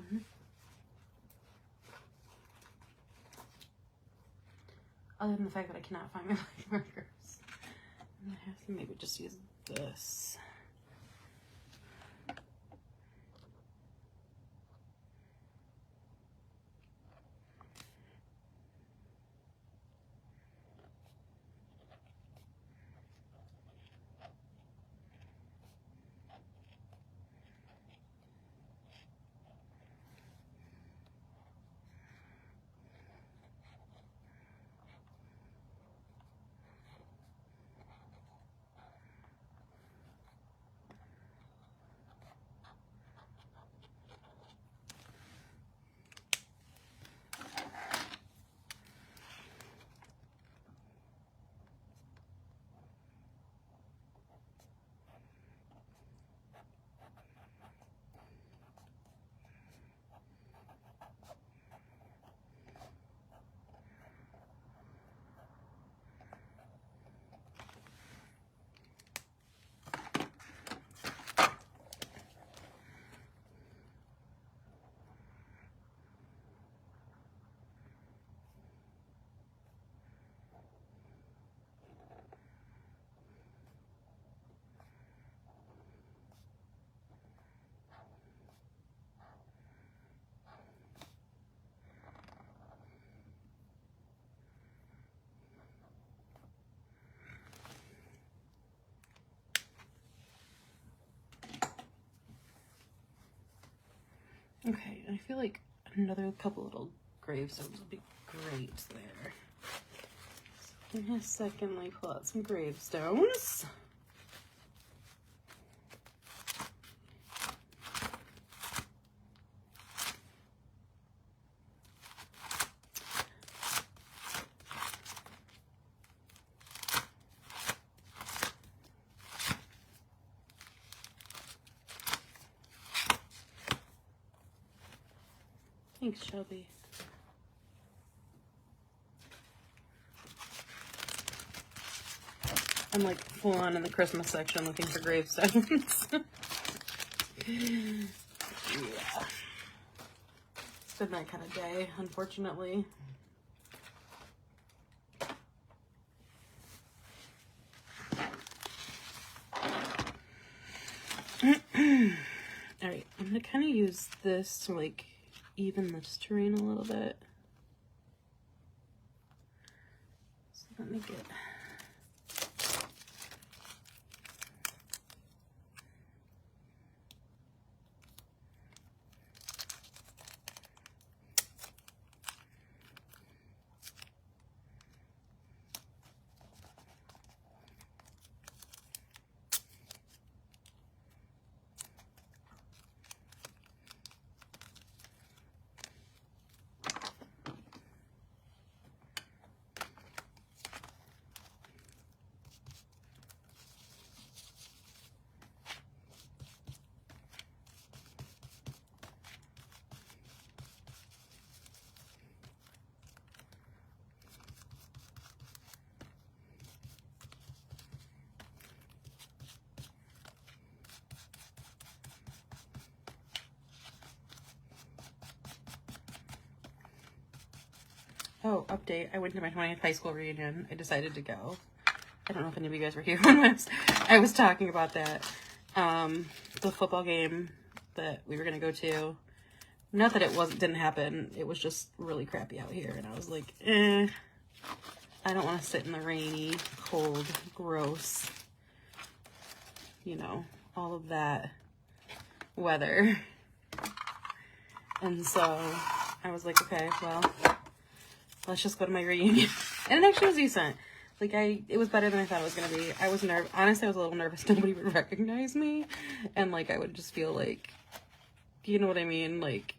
Other than the fact that I cannot find my black markers. I'm gonna have to maybe just use this. Okay, I feel like another couple little gravestones would be great there. So give me a second, let me pull out some gravestones. Thanks, Shelby. I'm like full on in the Christmas section looking for gravestones. Yeah. It's been that kind of day, unfortunately. Alright, I'm gonna kind of use this to like even this terrain a little bit. So let me get... Oh, update. I went to my 20th high school reunion. I decided to go. I don't know if any of you guys were here when I was talking about that. The football game that we were going to go to. Not that it didn't happen. It was just really crappy out here. And I was like, I don't want to sit in the rainy, cold, gross, you know, all of that weather. And so I was like, okay, well, let's just go to my reunion. And it actually was decent. Like, it was better than I thought it was going to be. I was honestly, I was a little nervous nobody would recognize me. And, like, I would just feel like, you know what I mean? Like,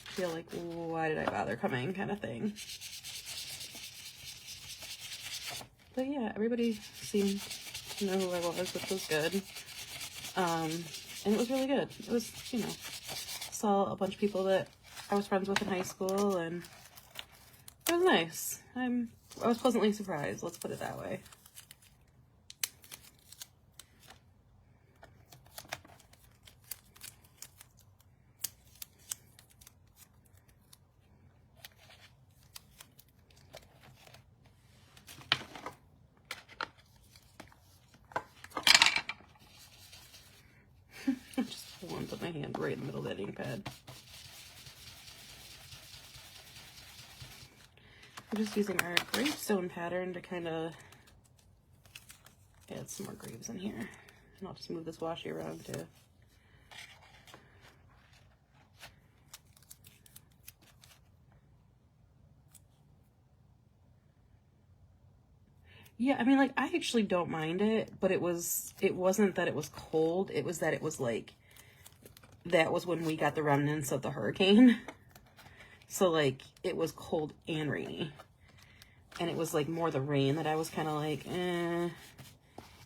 feel like, why did I bother coming kind of thing. But, yeah, everybody seemed to know who I was, which was good. And it was really good. It was, you know, saw a bunch of people that I was friends with in high school, and it was nice. I was pleasantly surprised, let's put it that way. I just want to put my hand right in the middle of that ink pad. I'm just using our gravestone pattern to kind of add some more graves in here. And I'll just move this washi around too. Yeah, I mean, like, I actually don't mind it, but it wasn't that it was cold. It was that it was like, that was when we got the remnants of the hurricane. So, like, it was cold and rainy. And it was, like, more the rain that I was kind of like, eh.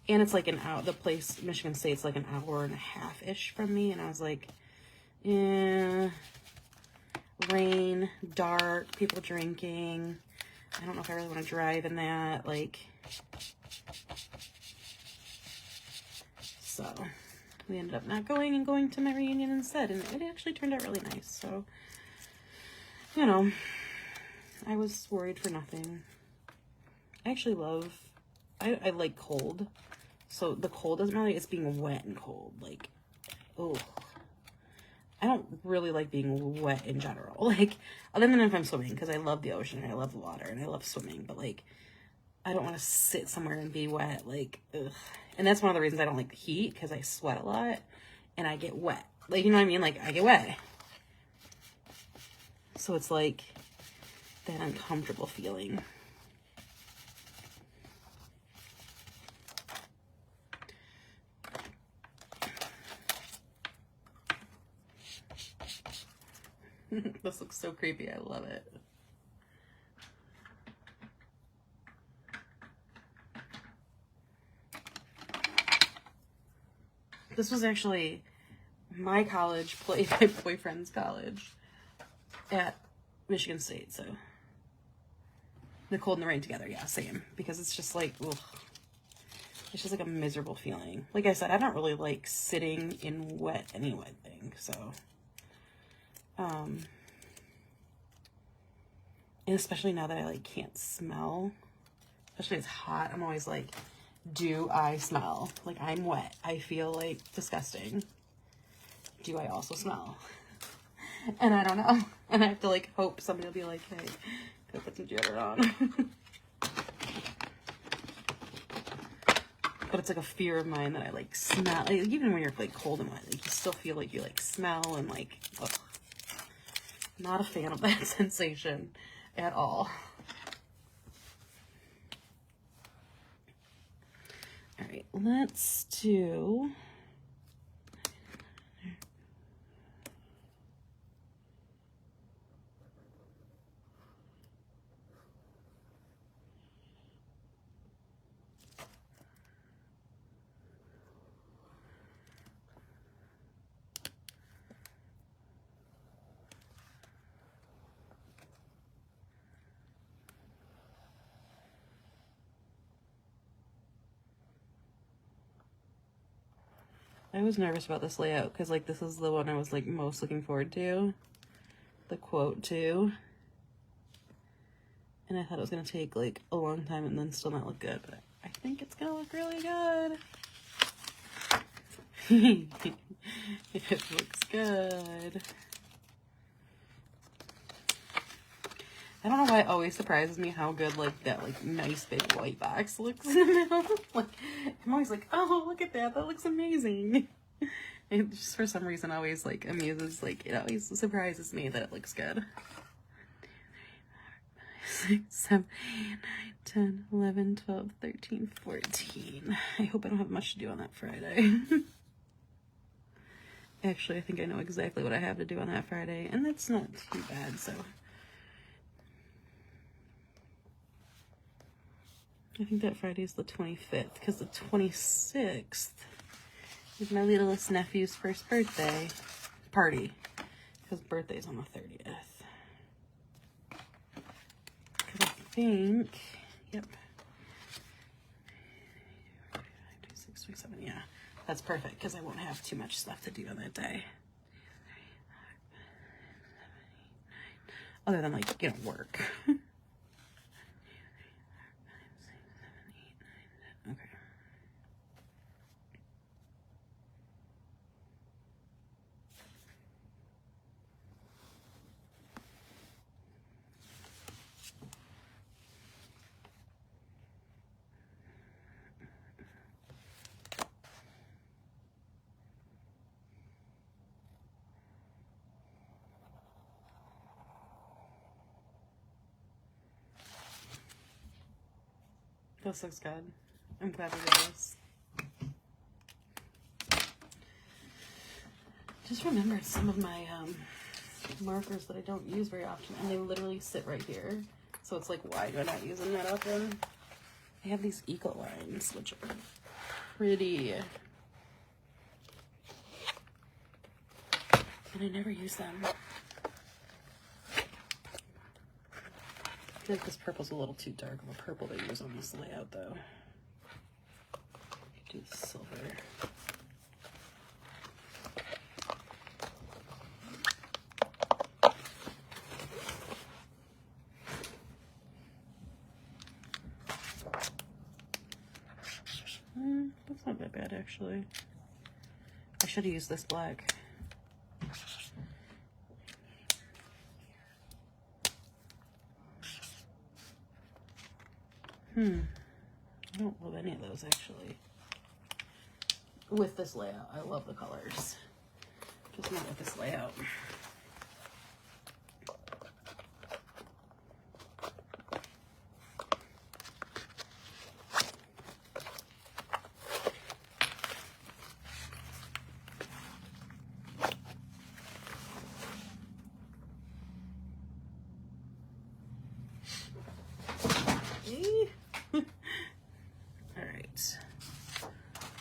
And it's, like, the place, Michigan State's, like, an hour and a half-ish from me. And I was like, eh. Rain, dark, people drinking. I don't know if I really want to drive in that, like. So, we ended up not going and going to my reunion instead. And it actually turned out really nice, so. You know, I was worried for nothing. I actually I like cold. So the cold doesn't really, it's being wet and cold. Like, oh, I don't really like being wet in general. Like, other than if I'm swimming, because I love the ocean and I love the water and I love swimming. But, like, I don't want to sit somewhere and be wet. Like, ugh. And that's one of the reasons I don't like the heat, because I sweat a lot and I get wet. Like, you know what I mean? Like, I get wet. So it's like that uncomfortable feeling. This looks so creepy. I love it. This was actually my college played my boyfriend's college at Michigan State, so the cold and the rain together, yeah, same. Because it's just like, ugh. It's just like a miserable feeling. Like I said, I don't really like sitting in wet anything, so. And especially now that I like can't smell, especially it's hot, I'm always like, do I smell? Like I'm wet. I feel like disgusting. Do I also smell? And I don't know. And I have to like hope somebody will be like, hey, go put some deodorant on. But it's like a fear of mine that I like smell. Like, even when you're like cold and wet, like, you still feel like you like smell and like, ugh. Not a fan of that sensation at all. All right, let's do. I was nervous about this layout because like this is the one I was like most looking forward to, the quote too, and I thought it was gonna take like a long time and then still not look good, but I think it's gonna look really good. It looks good. I don't know why it always surprises me how good like that like nice big white box looks in the middle. Like I'm always like, oh look at that, that looks amazing. It just for some reason always like amuses, like it always surprises me that it looks good. 6, 7, 8, 9, 10, 11, 12, 13, 14. I hope I don't have much to do on that Friday. Actually, I think I know exactly what I have to do on that Friday, and that's not too bad, so. I think that Friday is the 25th, because the 26th is my littlest nephew's first birthday party, because birthday's on the 30th. Because I think, yep, 26, 27, yeah, that's perfect, because I won't have too much stuff to do on that day. Other than, like, you know, work. Okay. This looks good. I'm glad it is. Just remembered some of my markers that I don't use very often, and they literally sit right here. So it's like, why do I not use them that often? I have these eco lines, which are pretty, and I never use them. I feel like this purple's a little too dark of a purple to use on this layout, though. Do the silver. That's not that bad, actually. I should have used this black. I don't love any of those, actually. With this layout, I love the colors. Just not with this layout.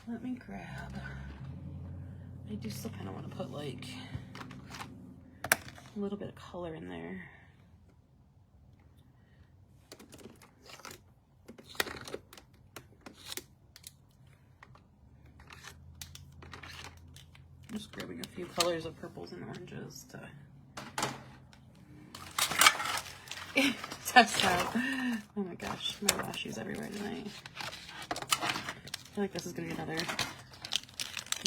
Let me grab I do still kind of want to put like a little bit of color in there. Just grabbing a few colors of purples and oranges to test out. Oh my gosh, my washi's everywhere tonight. I feel like this is gonna be another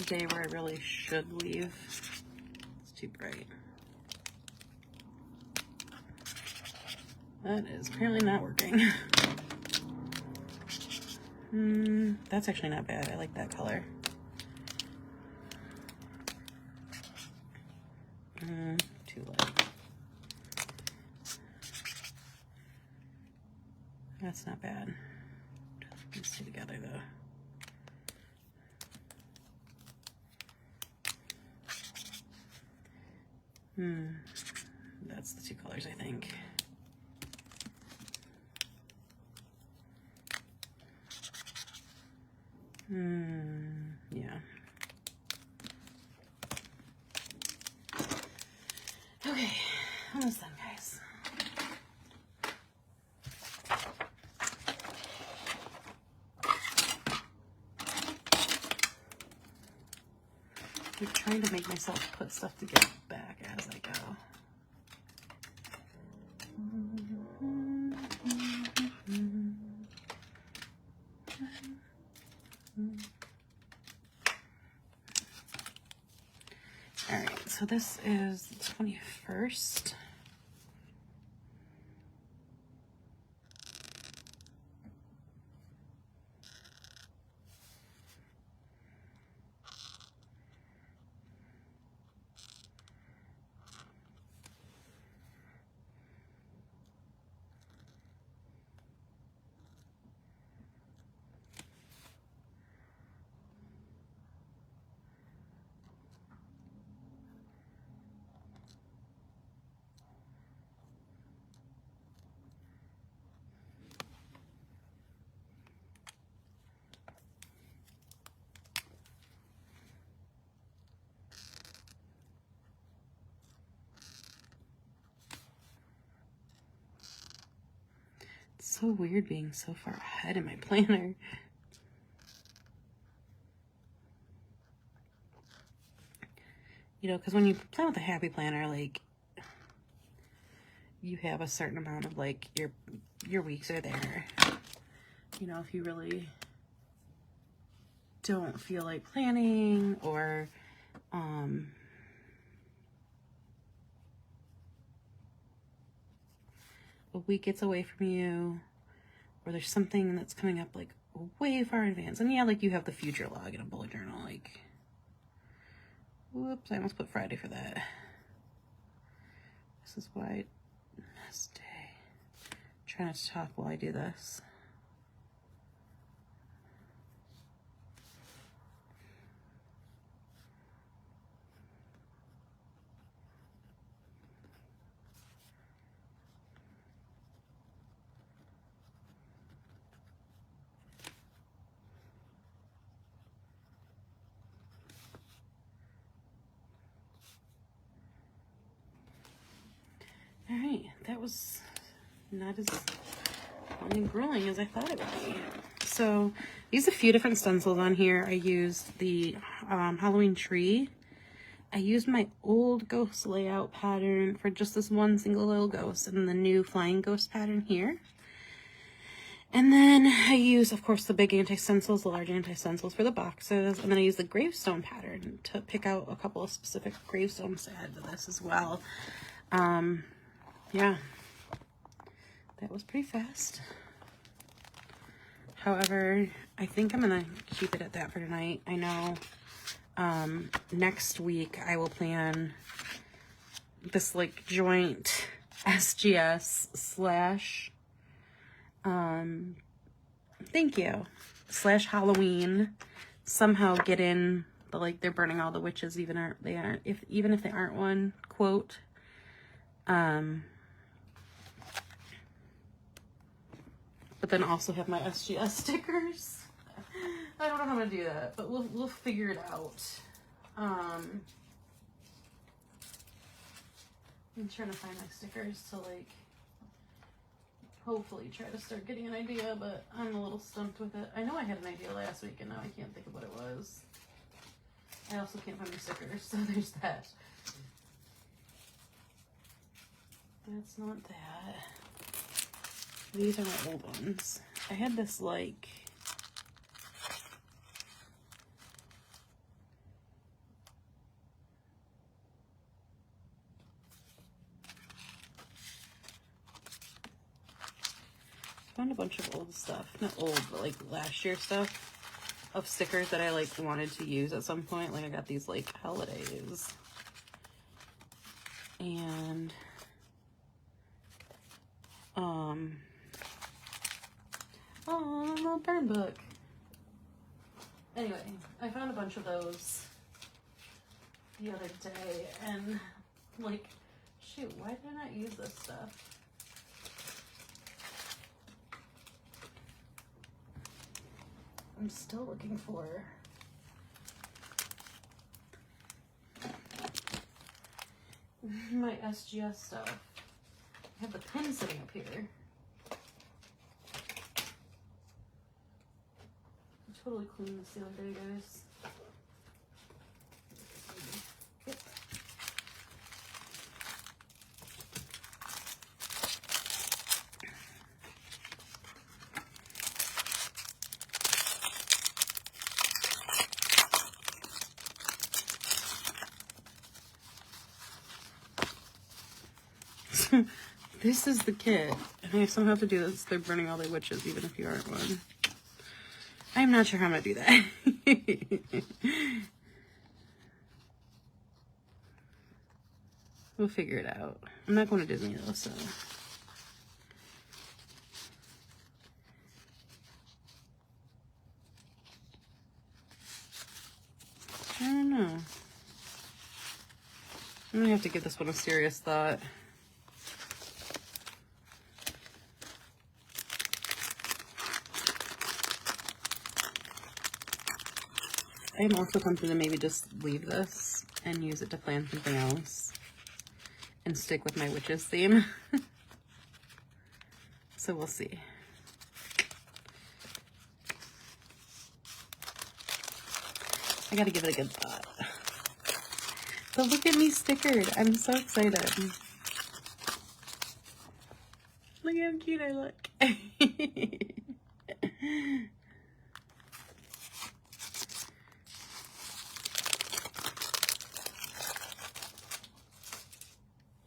day where I really should leave. It's too bright. That is apparently not working. That's actually not bad. I like that color. Too light. That's not bad. Put these two together though. That's the two colors, I think. Yeah. Okay, almost done, guys. I'm trying to make myself put stuff together back as I go. All right, so this is the 21st. So weird being so far ahead in my planner. You know, because when you plan with a happy planner, like, you have a certain amount of, like, your weeks are there. You know, if you really don't feel like planning, or, a week gets away from you, or there's something that's coming up like way far in advance. And yeah, like you have the future log in a bullet journal, like, whoops, I almost put Friday for that. This is why I stay. Try not to talk while I do this. All right, that was not as long and grueling as I thought it would be. So I used a few different stencils on here. I used the Halloween tree. I used my old ghost layout pattern for just this one single little ghost, and the new flying ghost pattern here. And then I used, of course, the big anti-stencils, the large anti-stencils for the boxes. And then I used the gravestone pattern to pick out a couple of specific gravestones to add to this as well. Yeah, that was pretty fast. However, I think I'm gonna keep it at that for tonight. I know next week I will plan this like joint SGS slash thank you slash Halloween, somehow get in the, like, they're burning all the witches even if they aren't one quote. But then also have my SGS stickers. I don't know how to do that, but we'll figure it out. I'm trying to find my stickers to like hopefully try to start getting an idea, but I'm a little stumped with it. I know I had an idea last week and now I can't think of what it was. I also can't find my stickers, so there's that. That's not that. These are my old ones. I had this like found a bunch of old stuff. Not old, but like last year stuff of stickers that I like wanted to use at some point. Like I got these like holidays. And oh, a little burn book. Anyway, I found a bunch of those the other day and like, shoot, why did I not use this stuff? I'm still looking for my SGS stuff. I have the pen sitting up here. I totally cleaned this the other day, guys. Yep. This is the kit, and I somehow have to do this. They're burning all their witches, even if you aren't one. I'm not sure how I'm gonna do that. We'll figure it out. I'm not going to Disney though, so. I don't know. I'm gonna have to give this one a serious thought. I'm also tempted to maybe just leave this and use it to plan something else and stick with my witches theme. So we'll see. I gotta give it a good thought. But look at me stickered. I'm so excited. Look how cute I look.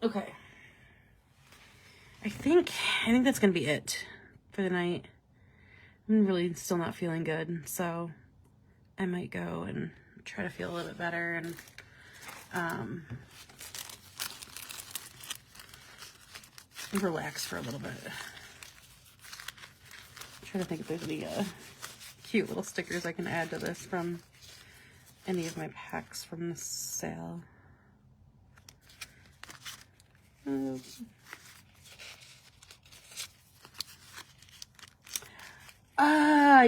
Okay. I think that's gonna be it for the night. I'm really still not feeling good, so I might go and try to feel a little bit better and relax for a little bit. I'm trying to think if there's any cute little stickers I can add to this from any of my packs from the sale.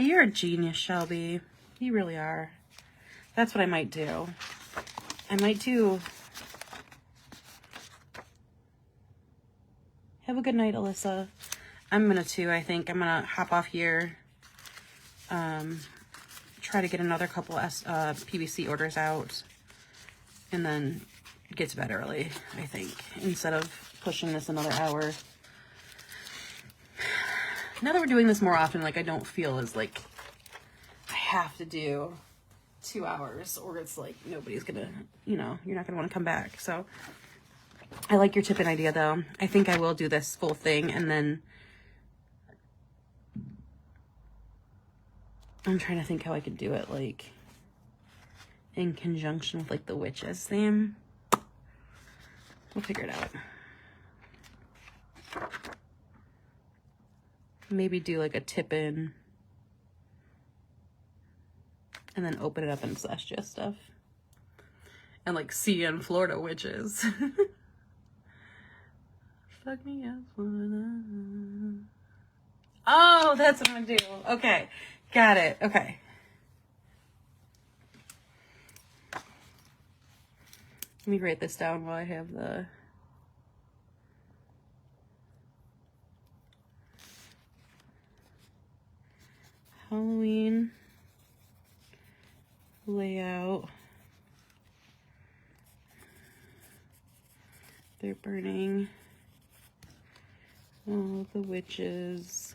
You're a genius, Shelby. You really are. That's what I might do. I might do. Have a good night, Alyssa. I'm gonna too, I think. I'm gonna hop off here. Try to get another couple PVC orders out. And then get to bed early, I think. Instead of pushing this another hour. Now that we're doing this more often, like I don't feel as like I have to do 2 hours or it's like nobody's gonna, you know, you're not gonna want to come back. So I like your tip and idea though. I think I will do this full thing and then I'm trying to think how I could do it like in conjunction with like the witches theme. We'll figure it out. Maybe do like a tip in and then open it up in Celestia stuff. And like see in Florida witches. Fuck me up for that. Oh, that's what I'm gonna do. Okay, got it. Okay. Let me write this down while I have the Halloween layout. They're burning all the witches,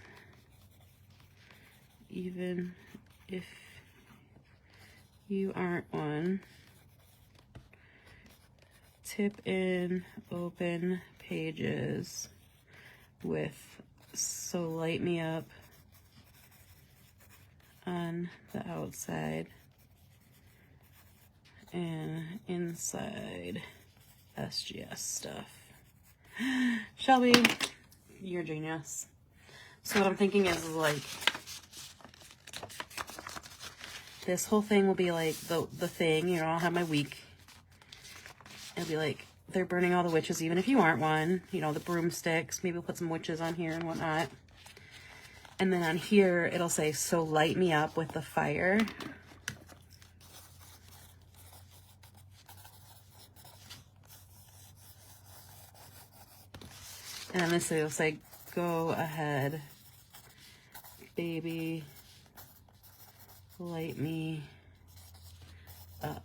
even if you aren't one. Tip in open pages with "So Light Me Up" on the outside and inside SGS stuff. Shelby, you're a genius. So what I'm thinking is like this whole thing will be like the thing, you know, I'll have my week. It'll be like, they're burning all the witches, even if you aren't one. You know, the broomsticks. Maybe we'll put some witches on here and whatnot. And then on here, it'll say, "So light me up with the fire." And on this side, it'll say, "Go ahead, baby, light me up."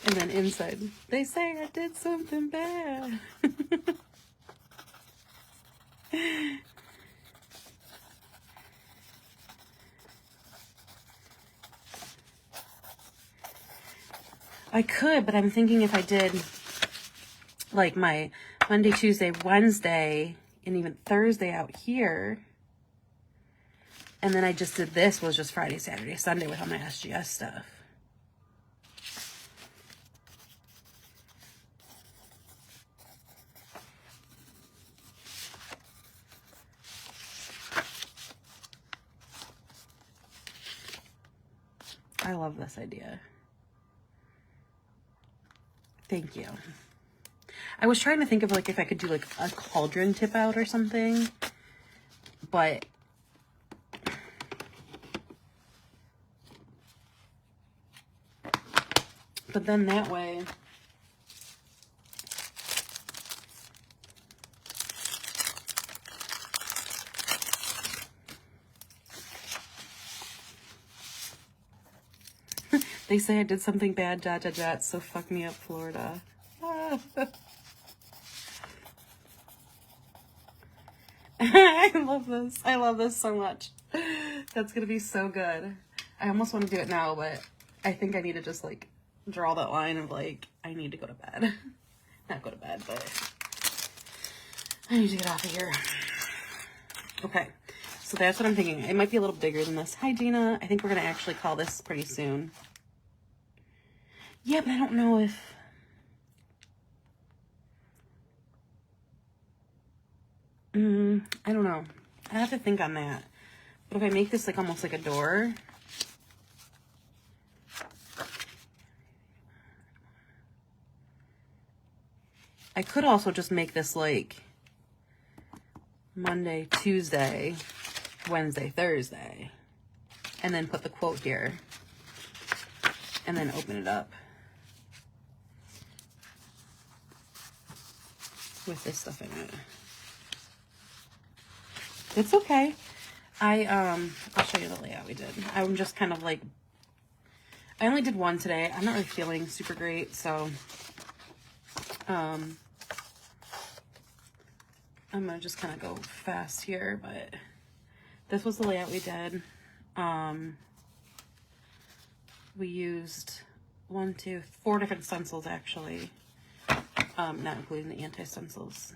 And then inside, "They say I did something bad." I could, but I'm thinking if I did like my Monday, Tuesday, Wednesday, and even Thursday out here, and then I just did this was just Friday, Saturday, Sunday with all my SGS stuff. I love this idea. Thank you. I was trying to think of like if I could do like a cauldron tip out or something, but then that way they say I did something bad, ... so fuck me up, Florida. I love this. I love this so much. That's gonna be so good. I almost want to do it now, but I think I need to just like draw that line of like, I need to go to bed. Not go to bed, but I need to get off of here. Okay, so that's what I'm thinking. It might be a little bigger than this. Hi, Gina. I think we're gonna actually call this pretty soon. Yeah, but I don't know if... I don't know. I have to think on that. But if I make this like almost like a door... I could also just make this like Monday, Tuesday, Wednesday, Thursday. And then put the quote here. And then open it up with this stuff in it. It's okay. I'll show you the layout we did. I'm just kind of like, I only did one today. I'm not really feeling super great, so I'm gonna just kind of go fast here, but this was the layout we did. We used 4 different stencils actually, not including the anti-stencils.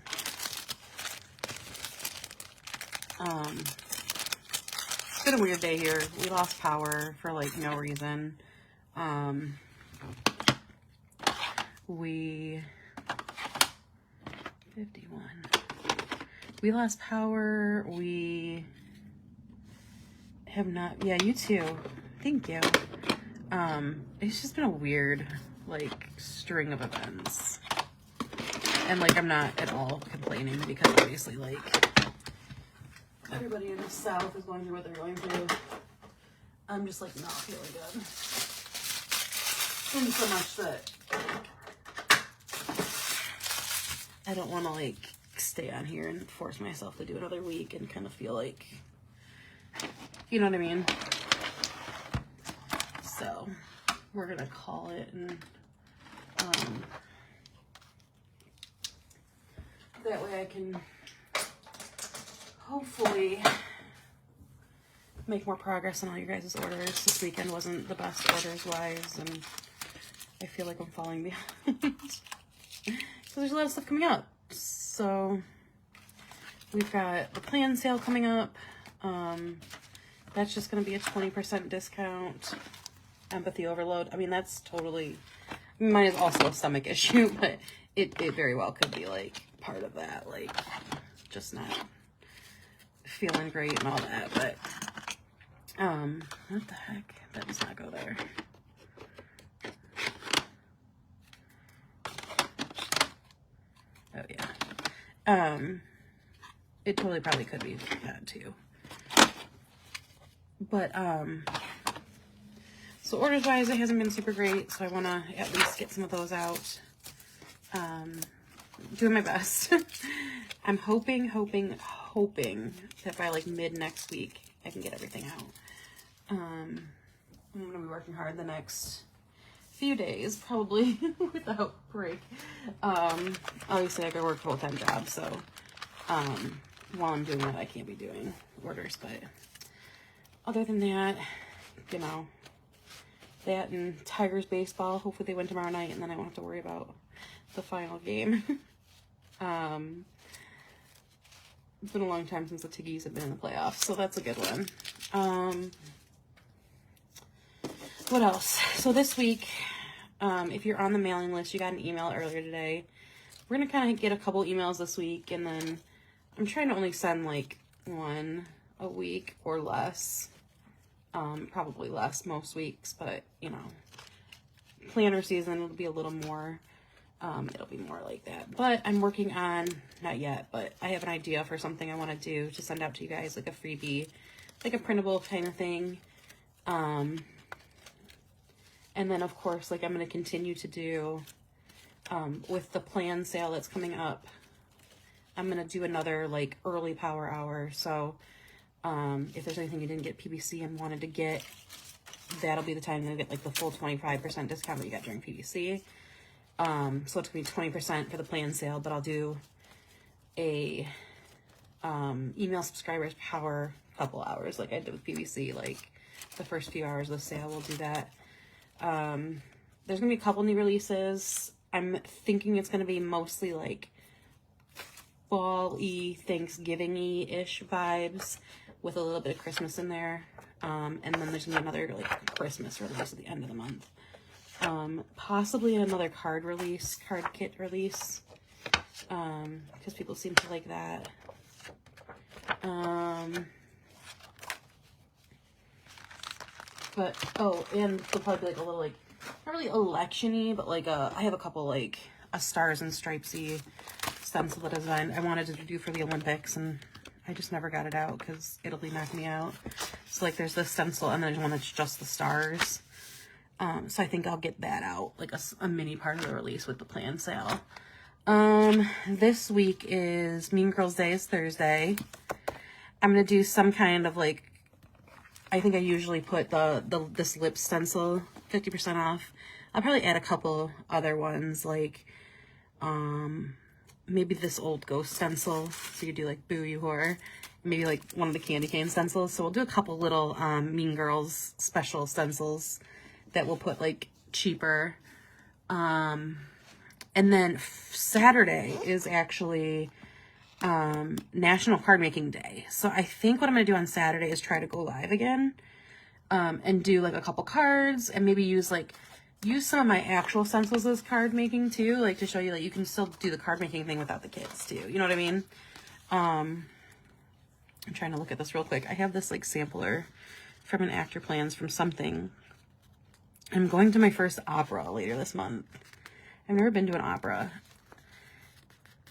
It's been a weird day here. We lost power for like no reason. We 51. We lost power. We have not. Yeah, you too. Thank you. It's just been a weird like string of events, and like I'm not at all complaining because obviously like everybody in the South is going through what they're going through. I'm just like not feeling good. in so much that I don't want to like stay on here and force myself to do another week and kind of feel like, you know what I mean? So we're gonna call it, and that way I can hopefully make more progress on all your guys' orders. This weekend wasn't the best orders wise, and I feel like I'm falling behind because there's a lot of stuff coming up. So we've got the plan sale coming up. That's just going to be a 20% discount. Empathy overload. I mean, that's totally, mine is also a stomach issue, but it very well could be like part of that, like just not feeling great and all that. But what the heck? That does not go there. Oh yeah. It totally probably could be that too. But so orders wise, it hasn't been super great, so I want to at least get some of those out. Doing my best. I'm hoping that by like mid next week I can get everything out. I'm gonna be working hard the next few days, probably without break. Obviously I gotta work a full-time job, so while I'm doing that I can't be doing orders, but other than that, you know, that and Tigers baseball, hopefully they win tomorrow night and then I won't have to worry about the final game. It's been a long time since the Tiggies have been in the playoffs, so that's a good one. What else? So this week, if you're on the mailing list, you got an email earlier today. We're going to kind of get a couple emails this week, and then I'm trying to only send like one a week or less. Probably less most weeks, but you know, planner season will be a little more, it'll be more like that. But I'm working on, not yet, but I have an idea for something I want to do to send out to you guys, like a freebie, like a printable kind of thing. And then, of course, like I'm going to continue to do, with the plan sale that's coming up, I'm going to do another, like, early power hour. So, if there's anything you didn't get PBC and wanted to get, that'll be the time to get, like, the full 25% discount that you got during PBC. So it's going to be 20% for the plan sale, but I'll do a, email subscribers power couple hours, like I did with PBC, like, the first few hours of the sale, we'll do that. There's gonna be a couple new releases. I'm thinking it's gonna be mostly like fall-y, Thanksgiving-y-ish vibes with a little bit of Christmas in there. And then there's gonna be another like Christmas release at the end of the month. Possibly another card kit release. Because people seem to like that. But, oh, and there'll probably be like a little, like, not really election-y, but like I have a couple, like, a stars and stripesy stencil design I wanted to do for the Olympics, and I just never got it out because Italy knocked me out. So, like, there's this stencil, and there's one that's just the stars. So I think I'll get that out, like a mini part of the release with the plan sale. This week is Mean Girls Day is Thursday. I'm going to do some kind of, like, I think I usually put this lip stencil 50% off. I'll probably add a couple other ones, like maybe this old ghost stencil, so you do like Boo You Whore, maybe like one of the candy cane stencils. So we'll do a couple little Mean Girls special stencils that we'll put like cheaper. And then Saturday is actually National Card Making Day. So I think what I'm going to do on Saturday is try to go live again, and do like a couple cards and maybe use some of my actual stencils as card making too, like to show you that you can still do the card making thing without the kits too. You know what I mean? I'm trying to look at this real quick. I have this like sampler from an actor plans from something. I'm going to my first opera later this month. I've never been to an opera.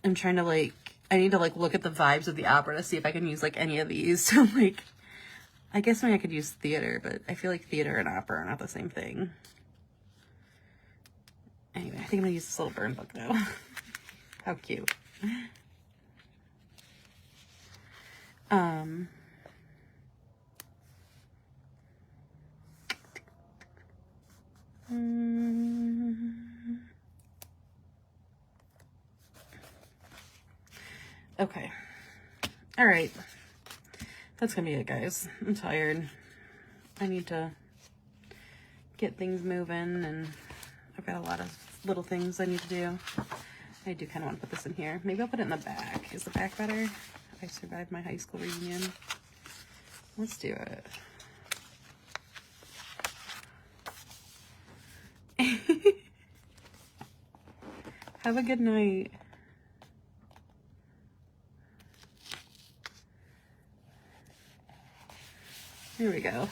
I'm trying to like, I need to like look at the vibes of the opera to see if I can use like any of these. So like, I guess maybe I could use theater, but I feel like theater and opera are not the same thing. Anyway, I think I'm gonna use this little burn book though. How cute. Okay. All right. That's gonna be it, guys. I'm tired. I need to get things moving, and I've got a lot of little things I need to do. I do kind of want to put this in here. Maybe I'll put it in the back. Is the back better? I survived my high school reunion. Let's do it. Have a good night. Here we go.